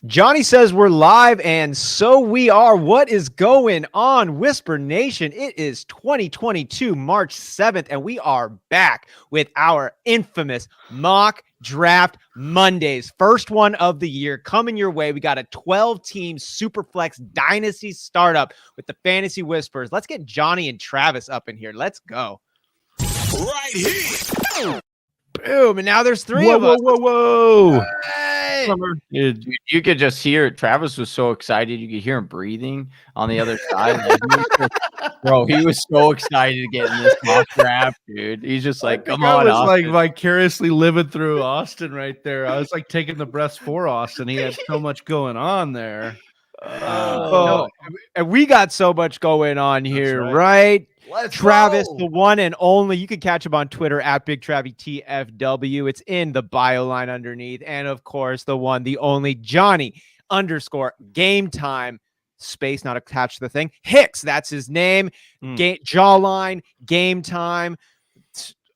Johnny says we're live, and so we are. What is going on, Whisper Nation? It is 2022, March 7th, and we are back with our infamous Mock Draft Mondays. First one of the year coming your way. We got a 12-team Superflex Dynasty startup with the Fantasy Whispers. Let's get Johnny and Travis up in here. Let's go. Right here. Boom, and now there's three of us. Whoa. Hey. Dude, you could just hear it. Travis was so excited. You could hear him breathing on the other side. He was so excited to get in this mock draft, dude. He's just like, come on, I was Austin. like vicariously living through Austin right there. I was like taking the breaths for Austin. He had so much going on there. No, and we got so much going on here, right? Let's Travis, go. the one and only. You can catch him on Twitter at BigTravvyTFW. It's in the bio line underneath. And of course, the one, the only Johnny _game time space not attached to the thing. Hicks, that's his name. Jawline, game time.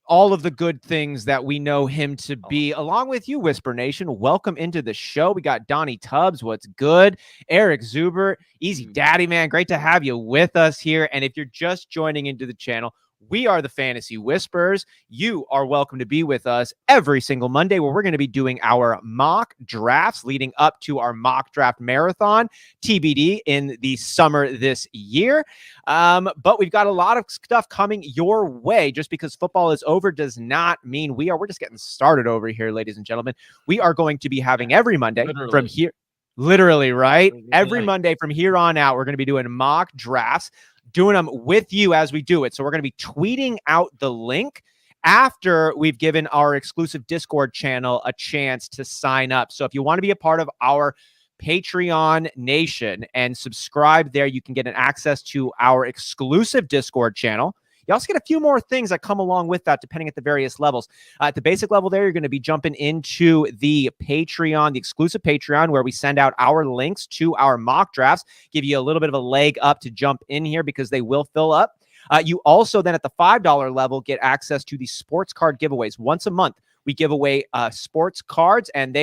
All of the good things that we know him to be, along with you, Whisper Nation. Welcome into the show. We got Donnie Tubbs. What's good? Eric Zuber. Easy Daddy, man. Great to have you with us here. And if you're just joining into the channel, we are the Fantasy Whispers. You are welcome to be with us every single Monday where we're going to be doing our mock drafts leading up to our mock draft marathon, TBD, in the summer this year. But we've got a lot of stuff coming your way. Just because football is over does not mean we're just getting started over here, ladies and gentlemen. We are going to be having every Monday from here. Literally, right? Every Monday from here on out, we're going to be doing mock drafts, doing them with you as we do it. So we're going to be tweeting out the link after we've given our exclusive Discord channel a chance to sign up. So if you want to be a part of our Patreon Nation and subscribe there, you can get an access to our exclusive Discord channel. You also get a few more things that come along with that, depending at the various levels. At the basic level there, you're going to be jumping into the Patreon, the exclusive Patreon, where we send out our links to our mock drafts, give you a little bit of a leg up to jump in here because they will fill up. You also then at the $5 level get access to the sports card giveaways. Once a month, we give away sports cards, and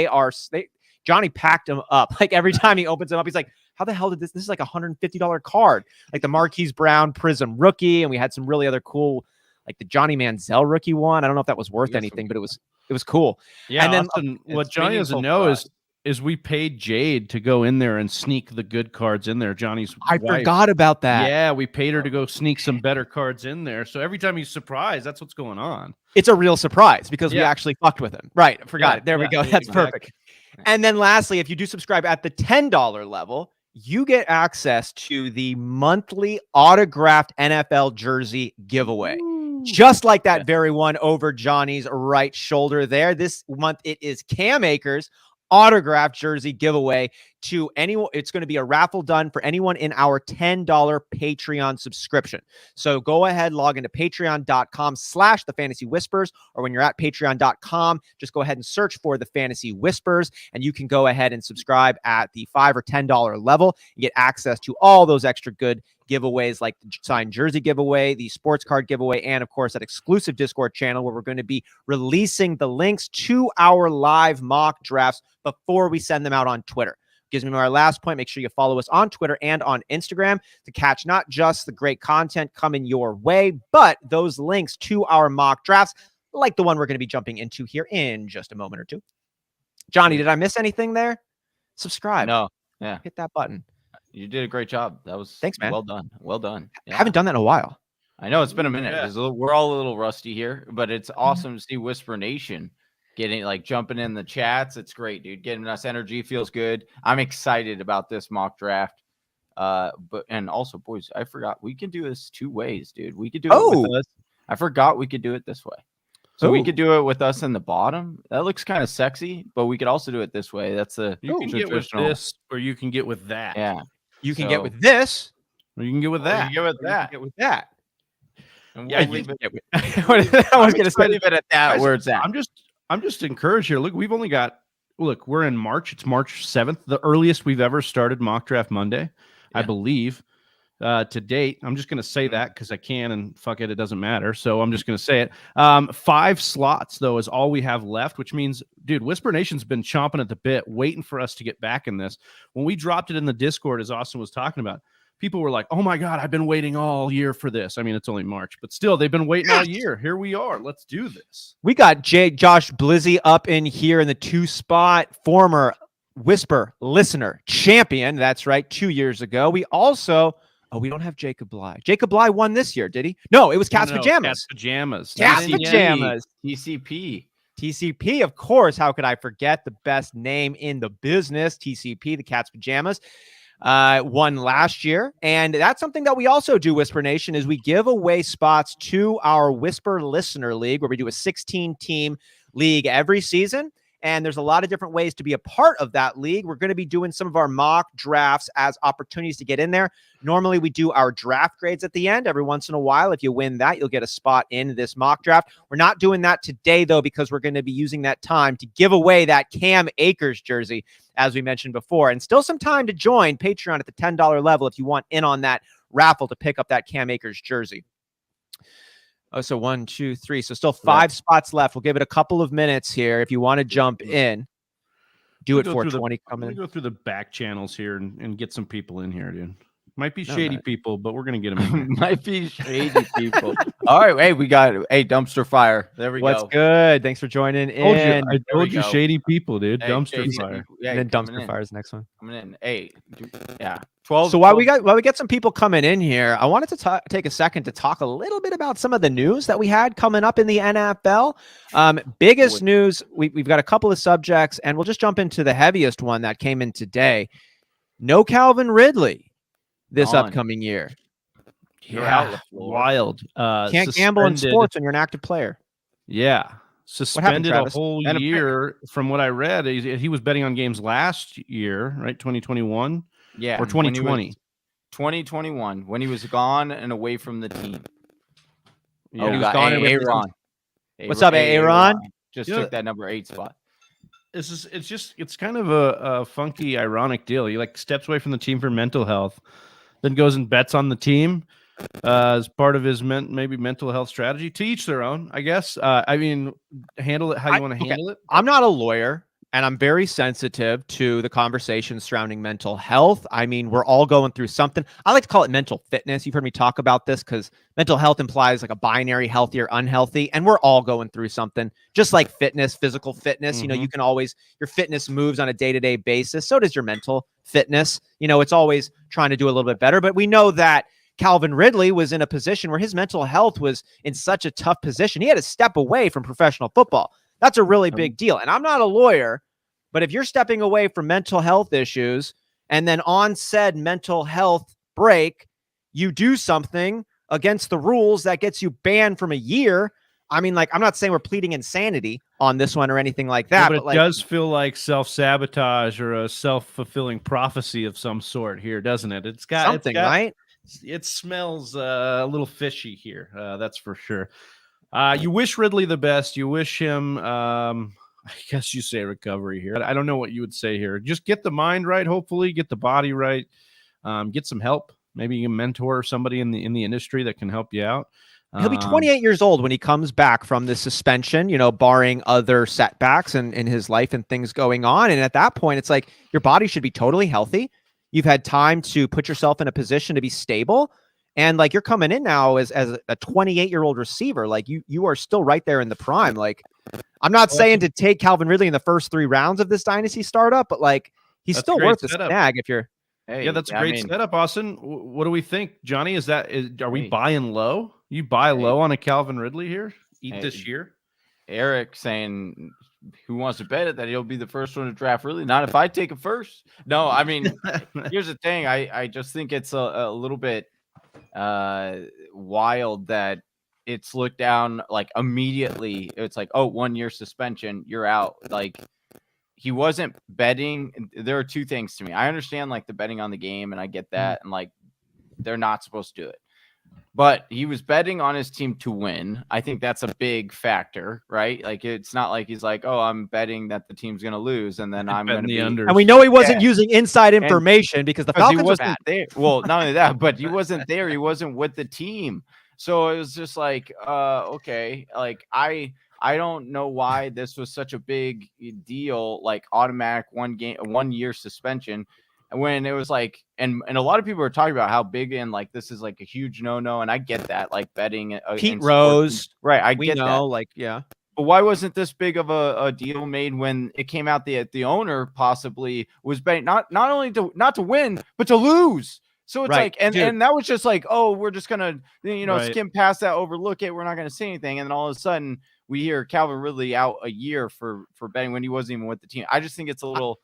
Johnny packed them up. Like every time he opens them up, he's like, how the hell did this is like $150 card, like the Marquise Brown Prism rookie. And we had some really other cool, like the Johnny Manziel rookie one. I don't know if that was worth anything, but it was cool. Yeah. And then Austin, what Johnny doesn't know is we paid Jade to go in there and sneak the good cards in there. Johnny's I wife. forgot about that. Yeah, we paid her to go sneak some better cards in there. So every time he's surprised, that's what's going on. It's a real surprise because we actually fucked with him. Right. I forgot it. There we go. That's perfect. And then lastly, if you do subscribe at the $10 level, you get access to the monthly autographed NFL jersey giveaway. Just like that very one over Johnny's right shoulder there. This month, it is Cam Akers autographed jersey giveaway to anyone. It's going to be a raffle done for anyone in our $10 Patreon subscription. So go ahead, log into patreon.com/the Fantasy Whispers, or when you're at patreon.com, just go ahead and search for the Fantasy Whispers, and you can go ahead and subscribe at the $5 or $10 level and get access to all those extra good giveaways, like the signed jersey giveaway, the sports card giveaway, and of course that exclusive Discord channel where we're going to be releasing the links to our live mock drafts before we send them out on Twitter. Gives me our last point. Make sure you follow us on Twitter and on Instagram to catch not just the great content coming your way, but those links to our mock drafts, like the one we're going to be jumping into here in just a moment or two. Johnny, did I miss anything there? Subscribe. No. Yeah. Hit that button. You did a great job. That was Thanks, man. Well done. Well done. I haven't done that in a while. I know it's been a minute. We're all a little rusty here, but it's awesome to see Whisper Nation jumping in the chats. It's great, dude. Getting us energy feels good. I'm excited about this mock draft. And also, boys, I forgot we can do this two ways, dude. We could do it with us. I forgot we could do it this way. So we could do it with us in the bottom. That looks kind of sexy, but we could also do it this way. That's you can get with this, or you can get with that. Yeah. You can get with this, or you can get with that. You can get with that. Get with that. And Yeah, we'll leave it. I was going to say leave it at that. Where it's at. I'm just encouraged here. Look, we're in March. It's March 7th, the earliest we've ever started Mock Draft Monday, I believe. to date. I'm just going to say that because I can, and fuck it, it doesn't matter. So I'm just going to say it. 5 slots, though, is all we have left, which means, dude, Whisper Nation's been chomping at the bit, waiting for us to get back in this. When we dropped it in the Discord, as Austin was talking about, people were like, oh my God, I've been waiting all year for this. I mean, it's only March, but still, they've been waiting all year. Here we are. Let's do this. We got Josh Blizzy up in here in the 2 spot, former Whisper listener champion. That's right. 2 years ago. We also, we don't have Jacob Bley. Jacob Bley won this year, did he? No, it was Cat's Pajamas. Cat's Pajamas. Cat's Pajamas. TCP. TCP, of course. How could I forget the best name in the business? TCP, the Cat's Pajamas. Won last year. And that's something that we also do, Whisper Nation, is we give away spots to our Whisper Listener League, where we do a 16-team league every season. And there's a lot of different ways to be a part of that league. We're going to be doing some of our mock drafts as opportunities to get in there. Normally, we do our draft grades at the end. Every once in a while, if you win that, you'll get a spot in this mock draft. We're not doing that today, though, because we're going to be using that time to give away that Cam Akers jersey, as we mentioned before. And still some time to join Patreon at the $10 level if you want in on that raffle to pick up that Cam Akers jersey. Oh, so 1, 2, 3. So still 5 spots left. We'll give it a couple of minutes here. If you want to jump in, do it for 20 coming in. Go through the back channels here and get some people in here, dude. Might be shady people, but we're going to get them in. Might be shady people. All right. Hey, we got dumpster fire. There we go. What's good? Thanks for joining in. I told you shady people, dude. Hey, dumpster fire. Yeah, and then dumpster fire is the next one. Coming in. Hey, yeah. 12. So while we get some people coming in here, I wanted to take a second to talk a little bit about some of the news that we had coming up in the NFL. Biggest news, we've got a couple of subjects, and we'll just jump into the heaviest one that came in today. No Calvin Ridley this upcoming year. Yeah, wild. Can't gamble in sports when you're an active player. Yeah. Suspended a whole year from what I read. He was betting on games last year, right? 2021. Yeah. Or 2020. 2021, when he was gone and away from the team. Yeah. He was gone and Aaron. What's up, Aaron? Just took that number 8 spot. It's kind of a funky, ironic deal. He steps away from the team for mental health, then goes and bets on the team as part of his maybe mental health strategy. To each their own, I guess. I mean, handle it how you want to handle it. I'm not a lawyer, and I'm very sensitive to the conversation surrounding mental health. I mean, we're all going through something. I like to call it mental fitness. You've heard me talk about this because mental health implies like a binary, healthy or unhealthy, and we're all going through something. Just like fitness, physical fitness, you know, you can always, your fitness moves on a day-to-day basis. So does your mental fitness. You know, it's always trying to do a little bit better, but we know that Calvin Ridley was in a position where his mental health was in such a tough position. He had to step away from professional football. That's a really big deal. And I'm not a lawyer, but if you're stepping away from mental health issues and then on said mental health break, you do something against the rules that gets you banned from a year. I mean, I'm not saying we're pleading insanity on this one or anything like that. Yeah, but it does feel like self-sabotage or a self-fulfilling prophecy of some sort here, doesn't it? It's got something, right? It smells a little fishy here. That's for sure. You wish Ridley the best. You wish him, I guess you say recovery here. I don't know what you would say here. Just get the mind right, hopefully. Get the body right. Get some help. Maybe you can mentor somebody in the industry that can help you out. He'll be 28 years old when he comes back from the suspension, you know, barring other setbacks in his life and things going on. And at that point, it's like your body should be totally healthy. You've had time to put yourself in a position to be stable. And you're coming in now as a 28-year-old receiver. You are still right there in the prime. I'm not saying to take Calvin Ridley in the first 3 rounds of this dynasty startup, but he's still worth the snag if you're. Hey, yeah, that's a great setup, Austin. What do we think, Johnny? Are we buying low? You buy low on a Calvin Ridley here? This year? Eric saying, who wants to bet it that he'll be the first one to draft Ridley? Not if I take it first. No, I mean, here's the thing. I just think it's a little bit wild that it's looked down immediately. It's 1 year suspension, you're out. He wasn't betting. There are 2 things to me. I understand the betting on the game, and I get that, and they're not supposed to do it. But he was betting on his team to win. I think that's a big factor, right? Like it's not like he's like, oh, I'm betting that the team's gonna lose, and then I'm gonna be under. And we know he wasn't using inside information because the Falcons were bad. There. Well, not only that, but he wasn't there. He wasn't with the team, so it was just like, okay, like I don't know why this was such a big deal, like automatic 1 year suspension. When it was like, and a lot of people are talking about how big and like this is like a huge no, and I get that, like betting Pete Rose, right? I get that, like yeah. But why wasn't this big of a deal made when it came out that the owner possibly was betting not only not to win but to lose? So it's like, and that was just like, oh, we're just gonna skim past that, overlook it. We're not gonna say anything, and then all of a sudden we hear Calvin Ridley out a year for betting when he wasn't even with the team. I just think it's a little.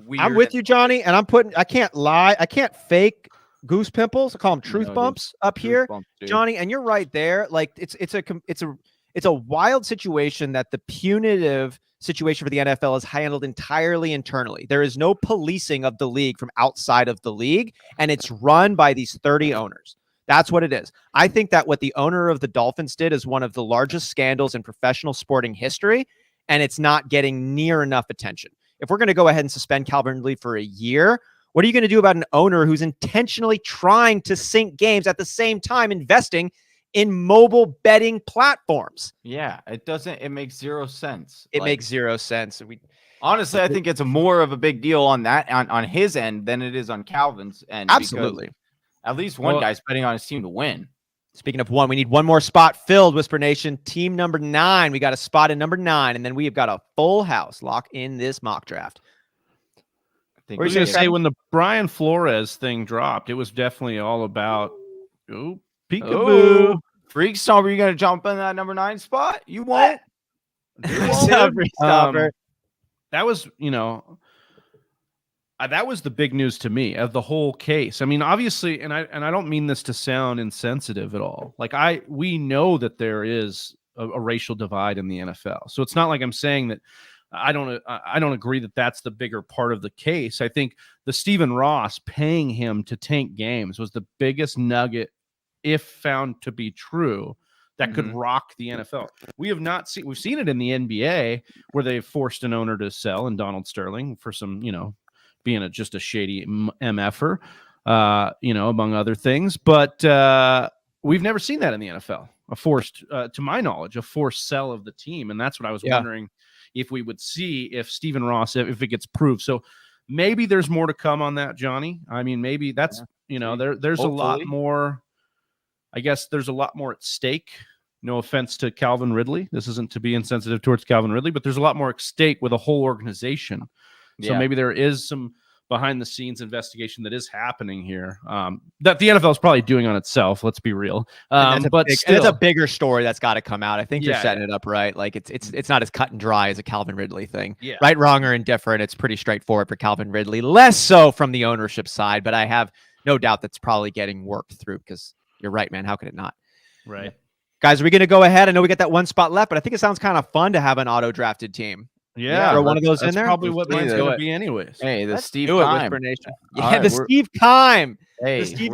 Weird. I'm with you, Johnny, and I can't lie. I can't fake goose pimples. I call them truth bumps up here, Johnny. And you're right there. Like it's a wild situation that the punitive situation for the NFL is handled entirely internally. There is no policing of the league from outside of the league, and it's run by these 30 owners. That's what it is. I think that what the owner of the Dolphins did is one of the largest scandals in professional sporting history, and it's not getting near enough attention. If we're going to go ahead and suspend Calvin Ridley for a year, what are you going to do about an owner who's intentionally trying to sync games at the same time investing in mobile betting platforms? Yeah, it makes zero sense. It makes zero sense. Honestly, I think it's more of a big deal on that on his end than it is on Calvin's end. Absolutely. At least one guy's betting on his team to win. Speaking of one, we need one more spot filled, Whisper Nation. Team number 9. We got a spot in number 9, and then we have got a full house. Lock in this mock draft. I was going to say, when the Brian Flores thing dropped, it was definitely all about, peekaboo. Freak Stomper, you going to jump in that number 9 spot? You won't. That was, that was the big news to me of the whole case. I mean, obviously, and I don't mean this to sound insensitive at all. Like we know that there is a racial divide in the NFL. So it's not like I'm saying that I don't agree that that's the bigger part of the case. I think the Stephen Ross paying him to tank games was the biggest nugget, if found to be true, that could rock the NFL. We've seen it in the NBA where they've forced an owner to sell, and Donald Sterling for some, being just a shady MFer, among other things. But we've never seen that in the NFL, a forced, to my knowledge, a forced sell of the team. And that's what I was wondering if we would see if Stephen Ross, if it gets proved. So maybe there's more to come on that, Johnny. I mean, maybe that's, there's a lot more. I guess there's a lot more at stake. No offense to Calvin Ridley. This isn't to be insensitive towards Calvin Ridley, but there's a lot more at stake with a whole organization. So maybe there is some behind the scenes investigation that is happening here that the NFL is probably doing on itself. Let's be real. But it's a bigger story that's got to come out. I think you're setting it up right. Like it's not as cut and dry as a Calvin Ridley thing. Yeah. Right, wrong, or indifferent. It's pretty straightforward for Calvin Ridley. Less so from the ownership side, but I have no doubt that's probably getting worked through because you're right, man. How could it not? Right. Guys, are we going to go ahead? I know we got that one spot left, but I think it sounds kind of fun to have an auto drafted team. Yeah, throw one of those in there. Probably what mine's going to be, anyways. Hey, the Steve Keim. Yeah, the Steve Keim. Hey, Steve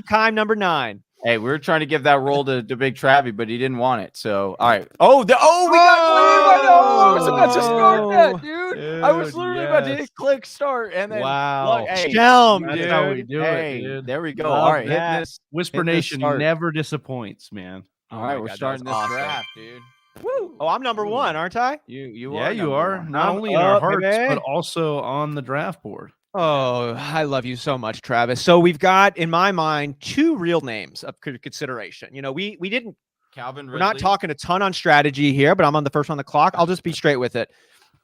Keim, number 9. Hey, we were trying to give that role to Big Travie, but he didn't want it. So, all right. We got. I was about to start that, dude. I was literally about to hit click start, and then wow, Shelm, dude. That's how we do it, dude. There we go. All right, hit this. Whisper Nation never disappoints, man. All right, we're starting this draft, dude. Woo. Oh, I'm number 1, aren't I? You are. You are. Not only in our hearts, but also on the draft board. Oh, I love you so much, Travis. So we've got, in my mind, 2 real names of consideration. We didn't. Calvin Ridley. We're not talking a ton on strategy here, but I'm on the first on the clock. I'll just be straight with it.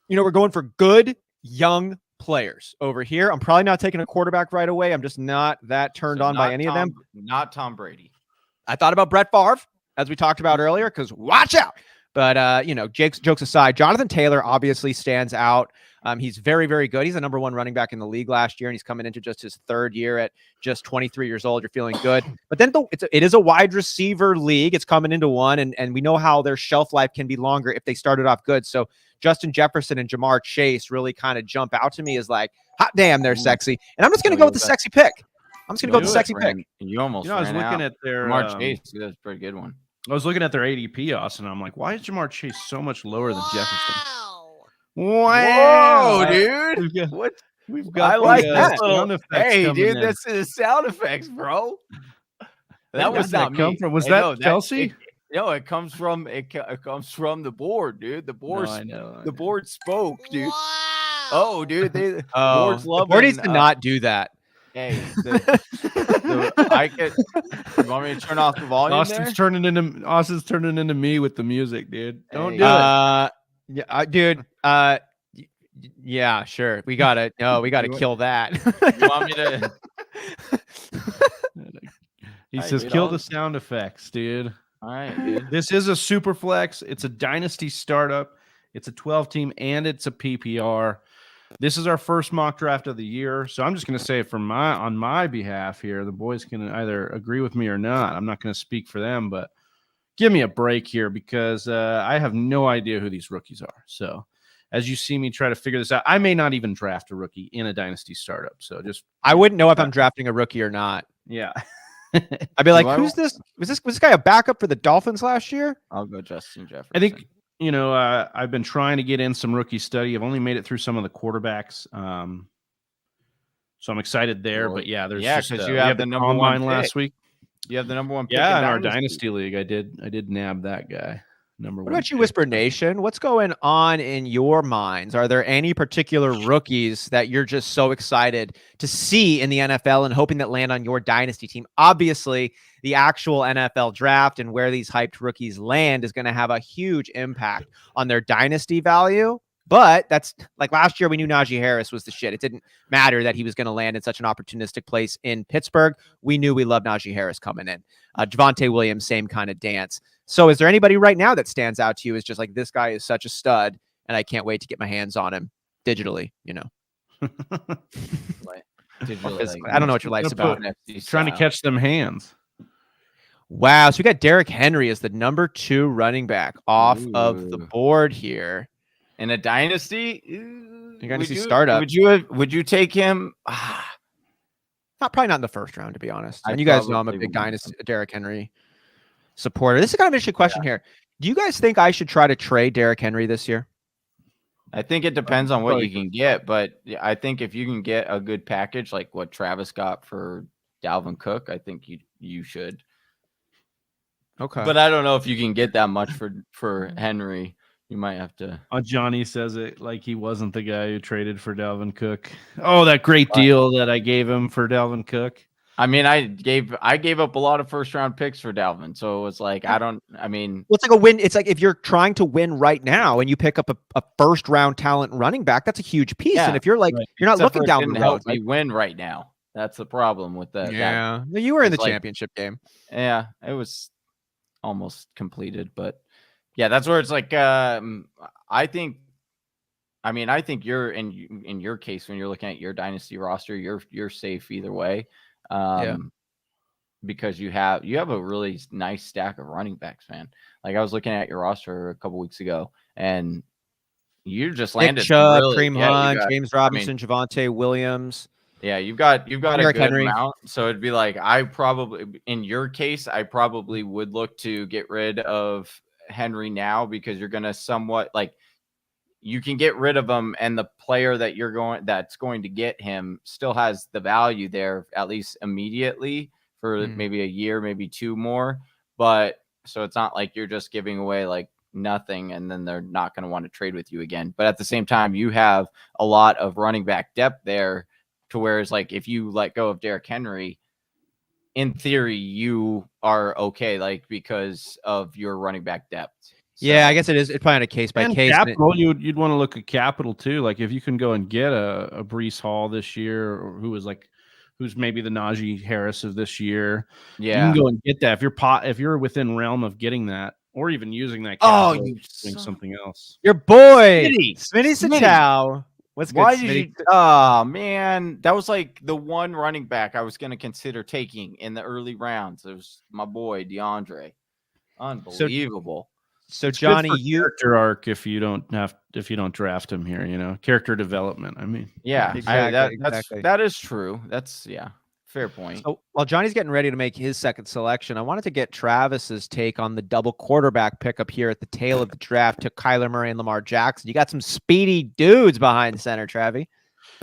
We're going for good young players over here. I'm probably not taking a quarterback right away. I'm just not that turned on by any of them. Not Tom Brady. I thought about Brett Favre, as we talked about earlier, because watch out. But, jokes aside, Jonathan Taylor obviously stands out. He's very, very good. He's the number 1 running back in the league last year, and he's coming into just his 3rd year at just 23 years old. You're feeling good. But then it is a wide receiver league. It's coming into one, and we know how their shelf life can be longer if they started off good. So Justin Jefferson and Jamar Chase really kind of jump out to me as like, hot damn, they're sexy. And I'm just going to go with the sexy pick. I'm just gonna go with the sexy pick. You almost. I was looking at their Jamar Chase. That's a pretty good one. I was looking at their ADP, Austin. I'm like, why is Jamar Chase so much lower than Jefferson? Wow, dude! We've got I like that. Sound effects. Hey, dude, that's the sound effects, bro. That was not me. Come from? Was that Kelsey? No, it comes from the board, dude. The board. The board spoke, dude. Wow. Oh, dude, the board needs to not do that. Hey, I get. You want me to turn off the volume? Austin's turning into me with the music, dude. Don't do it. Yeah, dude. Yeah, sure. We gotta kill that. You want me to? He says, "Kill the sound effects, dude." All right, dude. This is a Superflex. It's a Dynasty startup. It's a 12-team and it's a PPR. This is our first mock draft of the year, so I'm just going to say on my behalf here, the boys can either agree with me or not. I'm not going to speak for them, but give me a break here because I have no idea who these rookies are. So as you see me try to figure this out, I may not even draft a rookie in a Dynasty startup. So I wouldn't know if I'm drafting a rookie or not. Yeah. I'd be like, who's this? Was this guy a backup for the Dolphins last year? I'll go Justin Jefferson. I think, I've been trying to get in some rookie study. I've only made it through some of the quarterbacks. So I'm excited there. But yeah, because you have the number one last week. You have the number one pick. Yeah, in our Dynasty League, I did nab that guy. Number one. What about you, Whisper Nation? What's going on in your minds? Are there any particular rookies that you're just so excited to see in the NFL and hoping that land on your Dynasty team? Obviously, the actual NFL draft and where these hyped rookies land is going to have a huge impact on their Dynasty value. But that's like last year, we knew Najee Harris was the shit. It didn't matter that he was going to land in such an opportunistic place in Pittsburgh. We knew we loved Najee Harris coming in. Devonte Williams, same kind of dance. So is there anybody right now that stands out to you as just like, this guy is such a stud and I can't wait to get my hands on him digitally, Digitally, I don't know what your life's about. Trying to catch them hands. Wow. So we got Derrick Henry as the number 2 running back off of the board here. In a Dynasty? Dynasty startup. Would you take him? Probably not in the first round, to be honest. And you guys know I'm a big Dynasty Derrick Henry supporter. This is kind of an interesting question here. Do you guys think I should try to trade Derrick Henry this year? I think it depends on what you can get, but I think if you can get a good package like what Travis got for Dalvin Cook, I think you should. Okay. But I don't know if you can get that much for Henry. You might have to. Johnny says it like he wasn't the guy who traded for Dalvin Cook. Oh, that great deal that I gave him for Dalvin Cook. I mean, I gave up a lot of first round picks for Dalvin, so it was like it's like a win. It's like if you're trying to win right now and you pick up a first round talent running back, that's a huge piece. Yeah, and if you're like you're not looking down the road, you win right now. That's the problem with that. Yeah, you were in the championship game. Yeah, it was almost completed, but yeah, that's where it's like I think you're in your case when you're looking at your Dynasty roster, you're safe either way. Because you have a really nice stack of running backs, man. Like I was looking at your roster a couple weeks ago, and you just landed Chubb, Kareem Hunt, James Robinson, Javonte Williams. Yeah, you've got a good amount. So it'd be like in your case, I probably would look to get rid of Henry now because you're gonna somewhat like. You can get rid of him, and the player that's going to get him still has the value there, at least immediately for maybe a year, maybe 2 more. But so it's not like you're just giving away like nothing, and then they're not going to want to trade with you again. But at the same time, you have a lot of running back depth there, to where it's like if you let go of Derrick Henry, in theory, you are okay, like because of your running back depth. So, yeah, I guess it is. It's probably on a case by case. Capital, you'd want to look at capital too. Like if you can go and get a Breece Hall this year, or who's maybe the Najee Harris of this year. Yeah, you can go and get that if you're within realm of getting that, or even using that. Capital, doing something else. Your boy, Smitty Satow. What's good? Why did you? Oh man, that was like the one running back I was going to consider taking in the early rounds. It was my boy DeAndre. Unbelievable. So Johnny, character arc if you don't draft him here, character development. I mean, yeah, exactly. That is true. That's Fair point. So while Johnny's getting ready to make his second selection, I wanted to get Travis's take on the double quarterback pickup here at the tail of the draft. Took Kyler Murray and Lamar Jackson. You got some speedy dudes behind center, Travi.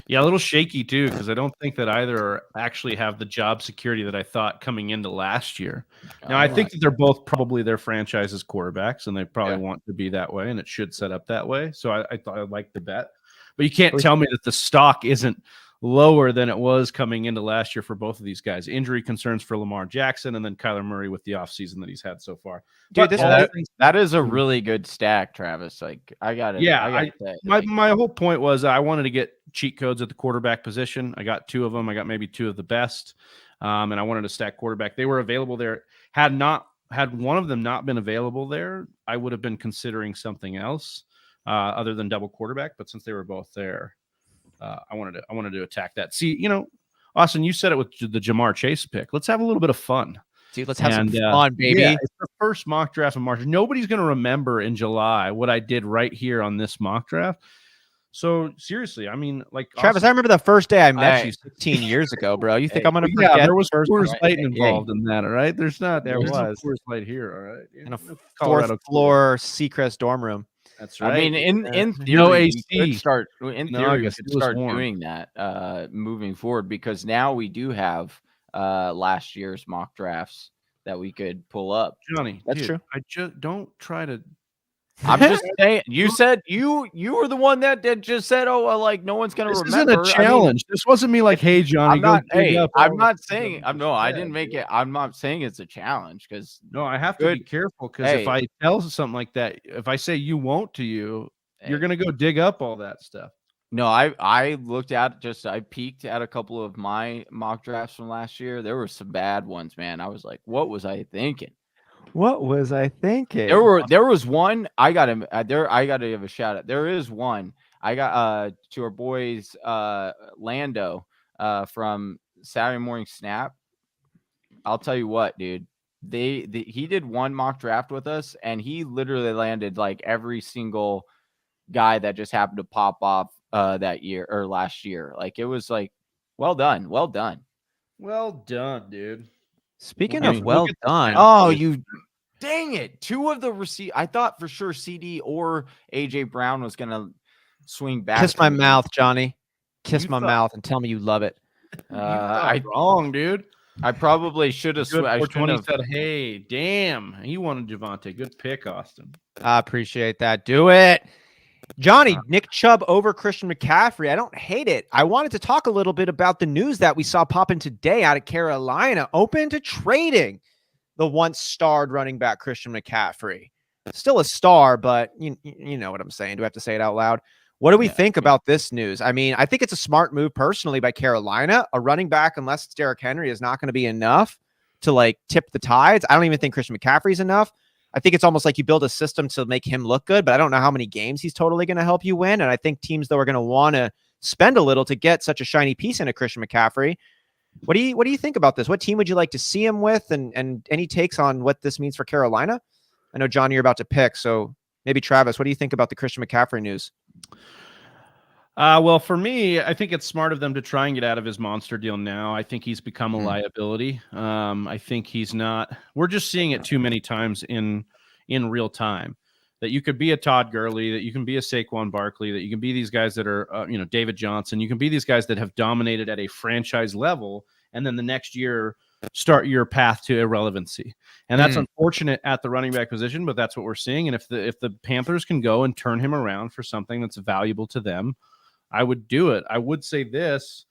Yeah, a little shaky too, because I don't think that either actually have the job security that I thought coming into last year. Now, I think that they're both probably their franchise's quarterbacks, and they probably want to be that way, and it should set up that way. So I thought I liked the bet. But you can't tell me that the stock isn't lower than it was coming into last year for both of these guys. Injury concerns for Lamar Jackson, and then Kyler Murray with the offseason that he's had so far. Dude, that is a really good stack, Travis. Like, I got it. Yeah, my whole point was I wanted to get cheat codes at the quarterback position. I got 2 of them. I got maybe 2 of the best, and I wanted to stack quarterback. They were available there. Had one of them not been available there, I would have been considering something else other than double quarterback. But since they were both there, I wanted to attack that. See, Austin, you said it with the Jamar Chase pick. Let's have a little bit of fun. Dude, let's have some fun, baby. Yeah, it's the first mock draft in March. Nobody's going to remember in July what I did right here on this mock draft. So seriously, I mean, like Travis, Austin, I remember the first day I met you 16 years ago, bro. You think I'm going to forget? Yeah, there was Coors Light involved in that, all right? There was Coors Light here, all right? In a 4th floor Seacrest dorm room. That's right. I mean, in theory, no AC. we could start doing that moving forward, because now we do have last year's mock drafts that we could pull up. Johnny, that's true. I just don't try to. I'm just saying. You said you were the one that just said, "Oh, like no one's gonna remember." This isn't a challenge. This wasn't me like, "Hey, Johnny, I'm not saying. I didn't make it. I'm not saying it's a challenge, because no, I have to be careful, because if I tell something like that, if I say you won't to you, you're gonna go dig up all that stuff. No, I looked at I peeked at a couple of my mock drafts from last year. There were some bad ones, man. I was like, what was I thinking? What was I thinking? There was one. I got to give a shout out. There is one. I got to our boys Lando from Saturday Morning Snap. I'll tell you what, dude. He did one mock draft with us, and he literally landed like every single guy that just happened to pop off that year or last year. Like, it was like, well done, dude. Speaking of well done. Oh, you dang it. 2 of the I thought for sure CD or AJ Brown was gonna swing back. Kiss my mouth, Johnny. Kiss my mouth and tell me you love it. I'm wrong, dude. I probably should have. I said, "Hey, damn, he wanted Devonte. Good pick, Austin." I appreciate that. Do it, Johnny. Nick Chubb over Christian McCaffrey. I don't hate it. I wanted to talk a little bit about the news that we saw popping today out of Carolina, open to trading the once starred running back Christian McCaffrey. Still a star, but you know what I'm saying. Do I have to say it out loud? What do we think about this news? I mean, I think it's a smart move personally by Carolina. A running back, unless it's Derrick Henry, is not going to be enough to like tip the tides. I don't even think Christian McCaffrey's enough. I think it's almost like you build a system to make him look good, but I don't know how many games he's totally going to help you win. And I think teams, though, are going to want to spend a little to get such a shiny piece into Christian McCaffrey. What do you think about this? What team would you like to see him with? And any takes on what this means for Carolina? I know, John, you're about to pick, so maybe Travis, what do you think about the Christian McCaffrey news? Well, for me, I think it's smart of them to try and get out of his monster deal now. I think he's become a liability. I think he's not. We're just seeing it too many times in real time, that you could be a Todd Gurley, that you can be a Saquon Barkley, that you can be these guys that are, David Johnson. You can be these guys that have dominated at a franchise level, and then the next year start your path to irrelevancy. And that's unfortunate at the running back position, but that's what we're seeing. And if the Panthers can go and turn him around for something that's valuable to them, I would do it. I would say this.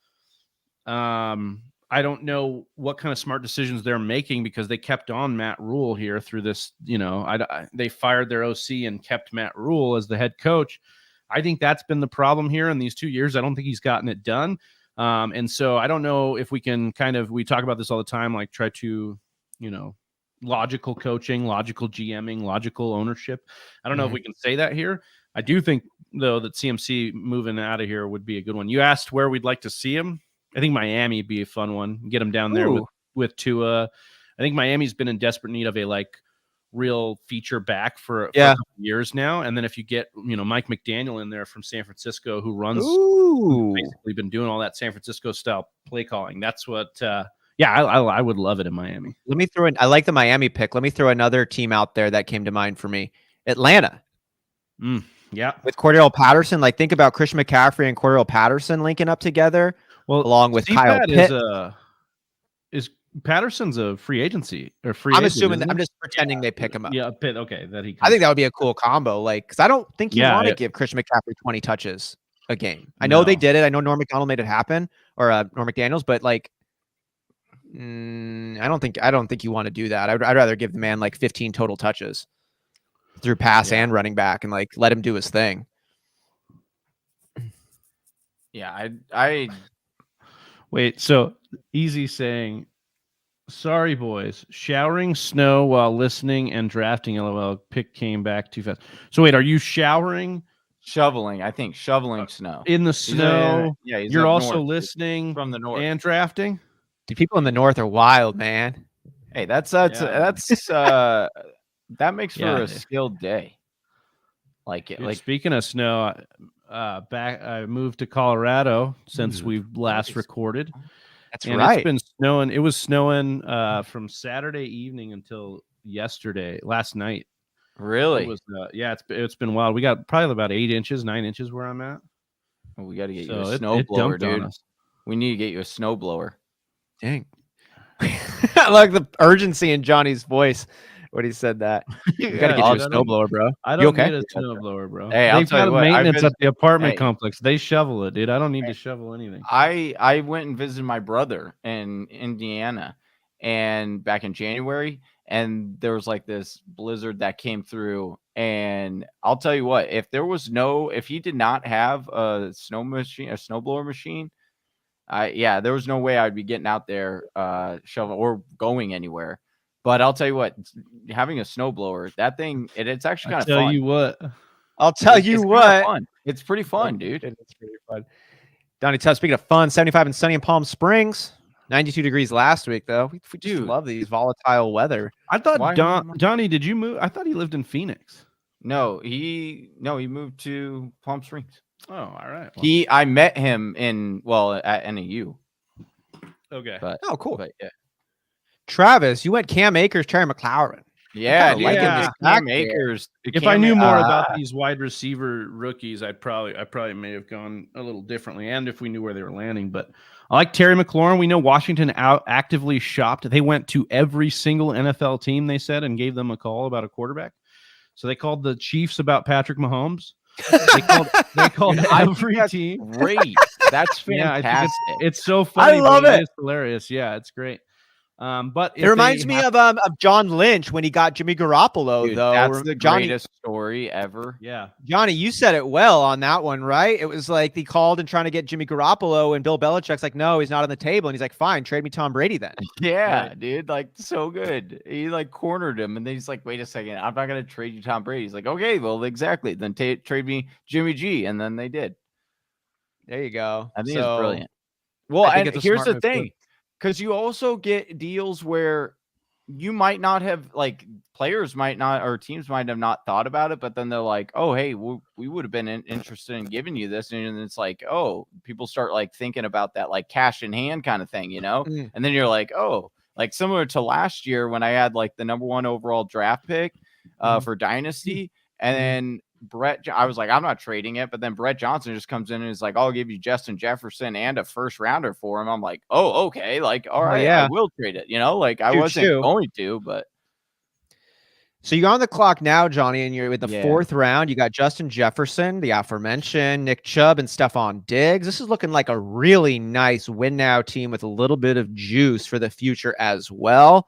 I don't know what kind of smart decisions they're making, because they kept on Matt Rule here through this. They fired their OC and kept Matt Rule as the head coach. I think that's been the problem here in these 2 years. I don't think he's gotten it done. And so I don't know if we can we talk about this all the time, like try to, logical coaching, logical GMing, logical ownership. I don't know if we can say that here. I do think, though, that CMC moving out of here would be a good one. You asked where we'd like to see him. I think Miami would be a fun one. Get him down there with Tua. I think Miami's been in desperate need of a real feature back for a couple years now. And then if you get, Mike McDaniel in there from San Francisco, who runs, who's basically been doing all that San Francisco style play calling. That's what, I would love it in Miami. Let me throw in, I like the Miami pick. Let me throw another team out there that came to mind for me. Atlanta. Yeah. With Cordell Patterson, like think about Christian McCaffrey and Cordell Patterson linking up together. Well, along with Kyle Pitt. Is Patterson's a free agency or free? I'm assuming that I'm just pretending they pick him up. Yeah, Pitt. Okay, I think that would be a cool combo. Like, because I don't think you want to give Christian McCaffrey 20 touches a game. I know they did it. I know Norm Macdonald made it happen, or Norm McDaniels, but like, I don't think you want to do that. I'd rather give the man like 15 total touches through pass and running back, and like let him do his thing. Yeah, I wait. So Easy saying, sorry boys, showering snow while listening and drafting. LOL. Pick came back too fast. So wait, are you showering? Shoveling, I think shoveling snow in the snow. He's you're also north. Listening from the north and drafting. Dude, people in the north are wild, man. Hey, that makes for a skilled day. Like speaking of snow, I moved to Colorado since we've last recorded. That's right. It's been snowing. It was snowing from Saturday evening until last night. Really? It was, it's been wild. We got probably about 9 inches where I'm at. Well, we got to get you a snow blower, dude. We need to get you a snow blower. Dang. I like the urgency in Johnny's voice when he said that. You got to get you a snowblower, bro. I don't need a snowblower, bro. Hey, I'll tell you what, maintenance at the apartment complex. They shovel it, dude. I don't need to shovel anything. I went and visited my brother in Indiana, and back in January, and there was like this blizzard that came through. And I'll tell you what, if he did not have a snowblower machine, there was no way I'd be getting out there shoveling or going anywhere. But I'll tell you what, having a snowblower, that thing, it's actually kind of fun. I'll tell you what. Fun. It's pretty fun, dude. It's pretty fun. Donnie Tubb, speaking of fun, 75 and sunny in Palm Springs. 92 degrees last week, though. We just love these volatile weather. I thought Donnie, did you move? I thought he lived in Phoenix. No, he moved to Palm Springs. Oh, all right. Well, I met him at NAU. Okay. Cool. But yeah. Travis, you went Cam Akers, Terry McLaurin. Yeah, Cam Akers. If I knew more about these wide receiver rookies, I probably may have gone a little differently, and if we knew where they were landing. But I like Terry McLaurin. We know Washington actively shopped. They went to every single NFL team, they said, and gave them a call about a quarterback. So they called the Chiefs about Patrick Mahomes. They called every team. Great. That's fantastic. It's so funny. I love it. It's hilarious. Yeah, it's great. But it reminds me of John Lynch when he got Jimmy Garoppolo, dude, though. That's the greatest story ever. Yeah. Johnny, you said it well on that one, right? It was like he called and trying to get Jimmy Garoppolo, and Bill Belichick's like, no, he's not on the table. And he's like, fine, trade me Tom Brady then. Yeah, right. Dude, like so good. He like cornered him, and then he's like, wait a second, I'm not going to trade you Tom Brady. He's like, okay, well, exactly. Then trade me Jimmy G. And then they did. There you go. I think it's brilliant. Well, and here's the thing. Because you also get deals where you might not have, like, players might not, or teams might have not thought about it, but then they're like, oh, hey, we would have been interested in giving you this. And it's like, oh, people start, like, thinking about that, like, cash in hand kind of thing, you know? Mm. And then you're like, oh, like, similar to last year when I had, like, the number 1 overall draft pick for Dynasty. And then I was like, I'm not trading it. But then Brett Johnson just comes in and is like, I'll give you Justin Jefferson and a first rounder for him. I'm like, oh, okay. Like, all right, I will trade it. You know, like I wasn't going to, but. So you're on the clock now, Johnny, and you're with the 4th round. You got Justin Jefferson, the aforementioned, Nick Chubb, and Stephon Diggs. This is looking like a really nice win now team with a little bit of juice for the future as well.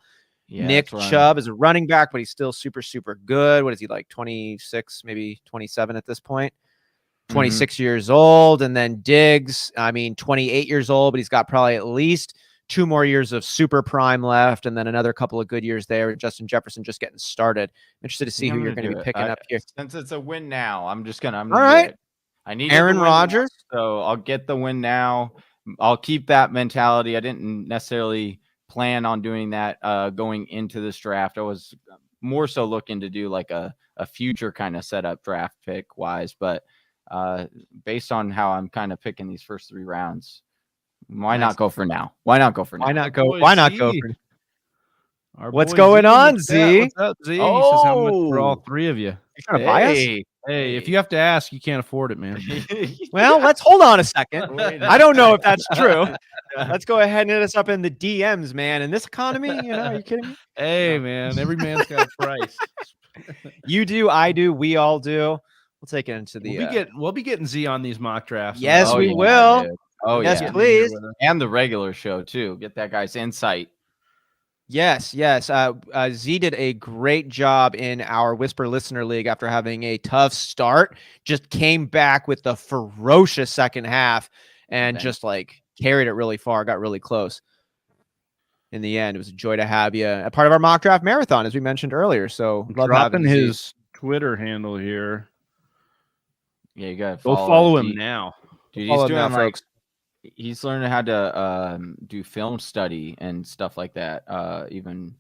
Yeah, Nick Chubb is a running back, but he's still super, super good. What is he, like 26, maybe 27 at this point? 26 years old. And then Diggs, 28 years old, but he's got probably at least 2 more years of super prime left, and then another couple of good years there. Justin Jefferson just getting started. I'm interested to see who you're going to be picking up here. Since it's a win now, I'm gonna all right. I need Aaron Rodgers. So I'll get the win now. I'll keep that mentality. I didn't necessarily plan on doing that going into this draft. I was more so looking to do like a future kind of setup draft pick wise. But based on how I'm kind of picking these first 3 rounds, why not go for now? Why not go for now? Why not go? Why not go for? What's going Z on, Z? What's up, Z? He says how much for all 3 of you. You trying to buy us? Hey, if you have to ask, you can't afford it, man. Well, let's hold on a second. I don't know if that's true. Let's go ahead and hit us up in the DMs, man. In this economy, are you kidding me? Hey, man, every man's got a price. You do, I do, we all do. We'll take it into the. We'll be getting Z on these mock drafts. Yes, we will. Dude. Oh, yes, yeah. please. And the regular show too. Get that guy's insight. Yes. Z did a great job in our Whisper Listener League after having a tough start. Just came back with the ferocious second half and just like carried it really far. Got really close. In the end, it was a joy to have you a part of our mock draft marathon, as we mentioned earlier. So love dropping his Twitter handle here. Yeah, you got to follow him now. Dude, he's doing like he's learning how to do film study and stuff like that. Even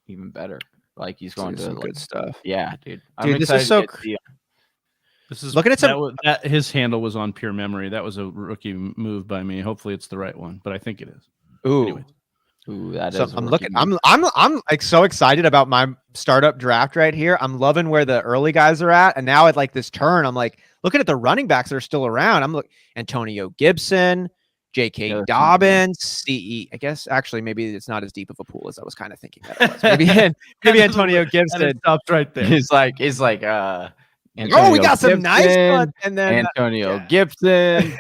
better. Like he's going to some like, good stuff. Yeah, dude. Dude, this is so. This is looking at that his handle was on pure memory. That was a rookie move by me. Hopefully, it's the right one, but I think it is. Ooh. Anyways. Ooh, that so is. I'm looking. I'm like so excited about my startup draft right here. I'm loving where the early guys are at, and now at like this turn, I'm like looking at the running backs that are still around. I'm looking Antonio Gibson, J.K. Dobbins, CE. I guess actually maybe it's not as deep of a pool as I was kind of thinking that it was. Maybe Antonio Gibson stops right there. He's like we got some nice ones, and then Antonio Gibson.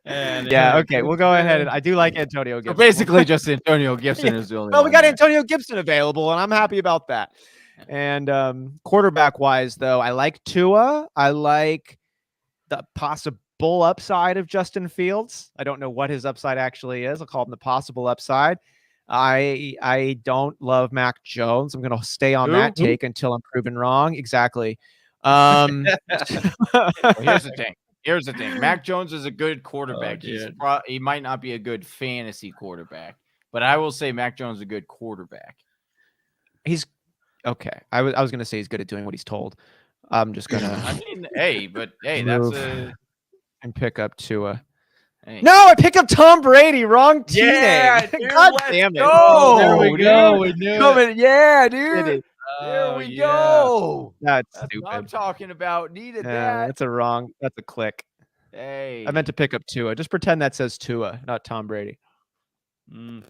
And okay, we'll go ahead. And I do like Antonio Gibson. So basically, just Antonio Gibson is the only. Well, we got Antonio Gibson available, and I'm happy about that. And quarterback wise, though, I like Tua. I like the possible upside of Justin Fields. I don't know what his upside actually is. I'll call him the possible upside. I don't love Mac Jones. I'm going to stay on that take until I'm proven wrong. Exactly. Well, here's the thing. Mac Jones is a good quarterback. He might not be a good fantasy quarterback, but I will say Mac Jones is a good quarterback. He's okay. I was going to say he's good at doing what he's told. I'm just going to. I mean, that's a. And pick up Tua. Hey. No, I picked up Tom Brady. Wrong team. Yeah, dude, God damn it. Go. There we go. We knew it. Yeah, dude. There we go. That's stupid. What I'm talking about. Needed that. That's a click. Hey. I meant to pick up Tua. Just pretend that says Tua, not Tom Brady.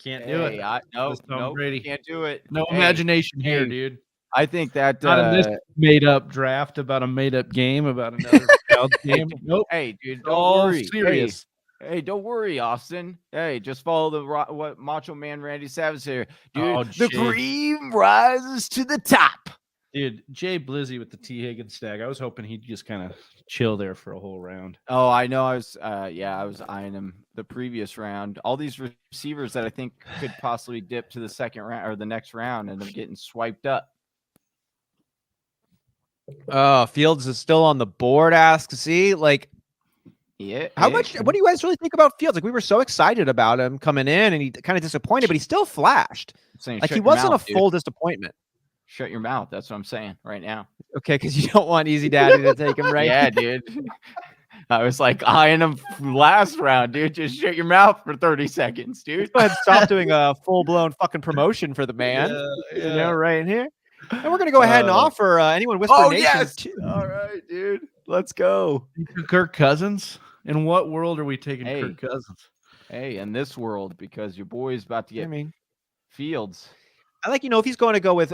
Can't do it. No, Brady can't do it. No imagination here, dude. I think that not in this made-up draft about a made-up game about another game. Nope. Hey, dude, don't worry. Serious. Hey, don't worry, Austin. Hey, just follow what Macho Man Randy Savage here, dude. The cream rises to the top, dude. Jay Blizzy with the T. Higgins tag. I was hoping he'd just kind of chill there for a whole round. Oh, I know. I was eyeing him the previous round. All these receivers that I think could possibly dip to the second round or the next round, and they're getting swiped up. Fields is still on the board. Yeah. What do you guys really think about Fields? Like, we were so excited about him coming in, and he kind of disappointed, but he still flashed. Like, he wasn't a full disappointment. Shut your mouth. That's what I'm saying right now. Okay, because you don't want Easy Daddy to take him, right? Yeah, dude. I was like eyeing him last round, dude. Just shut your mouth for 30 seconds, dude. Go ahead and stop doing a full-blown fucking promotion for the man. Right in here. And we're going to go ahead and offer anyone Whisper Nation. Yes. All right, dude. Let's go. Kirk Cousins? In what world are we taking Kirk Cousins? Hey, in this world, because your boy's about to get Fields. I like, if he's going to go with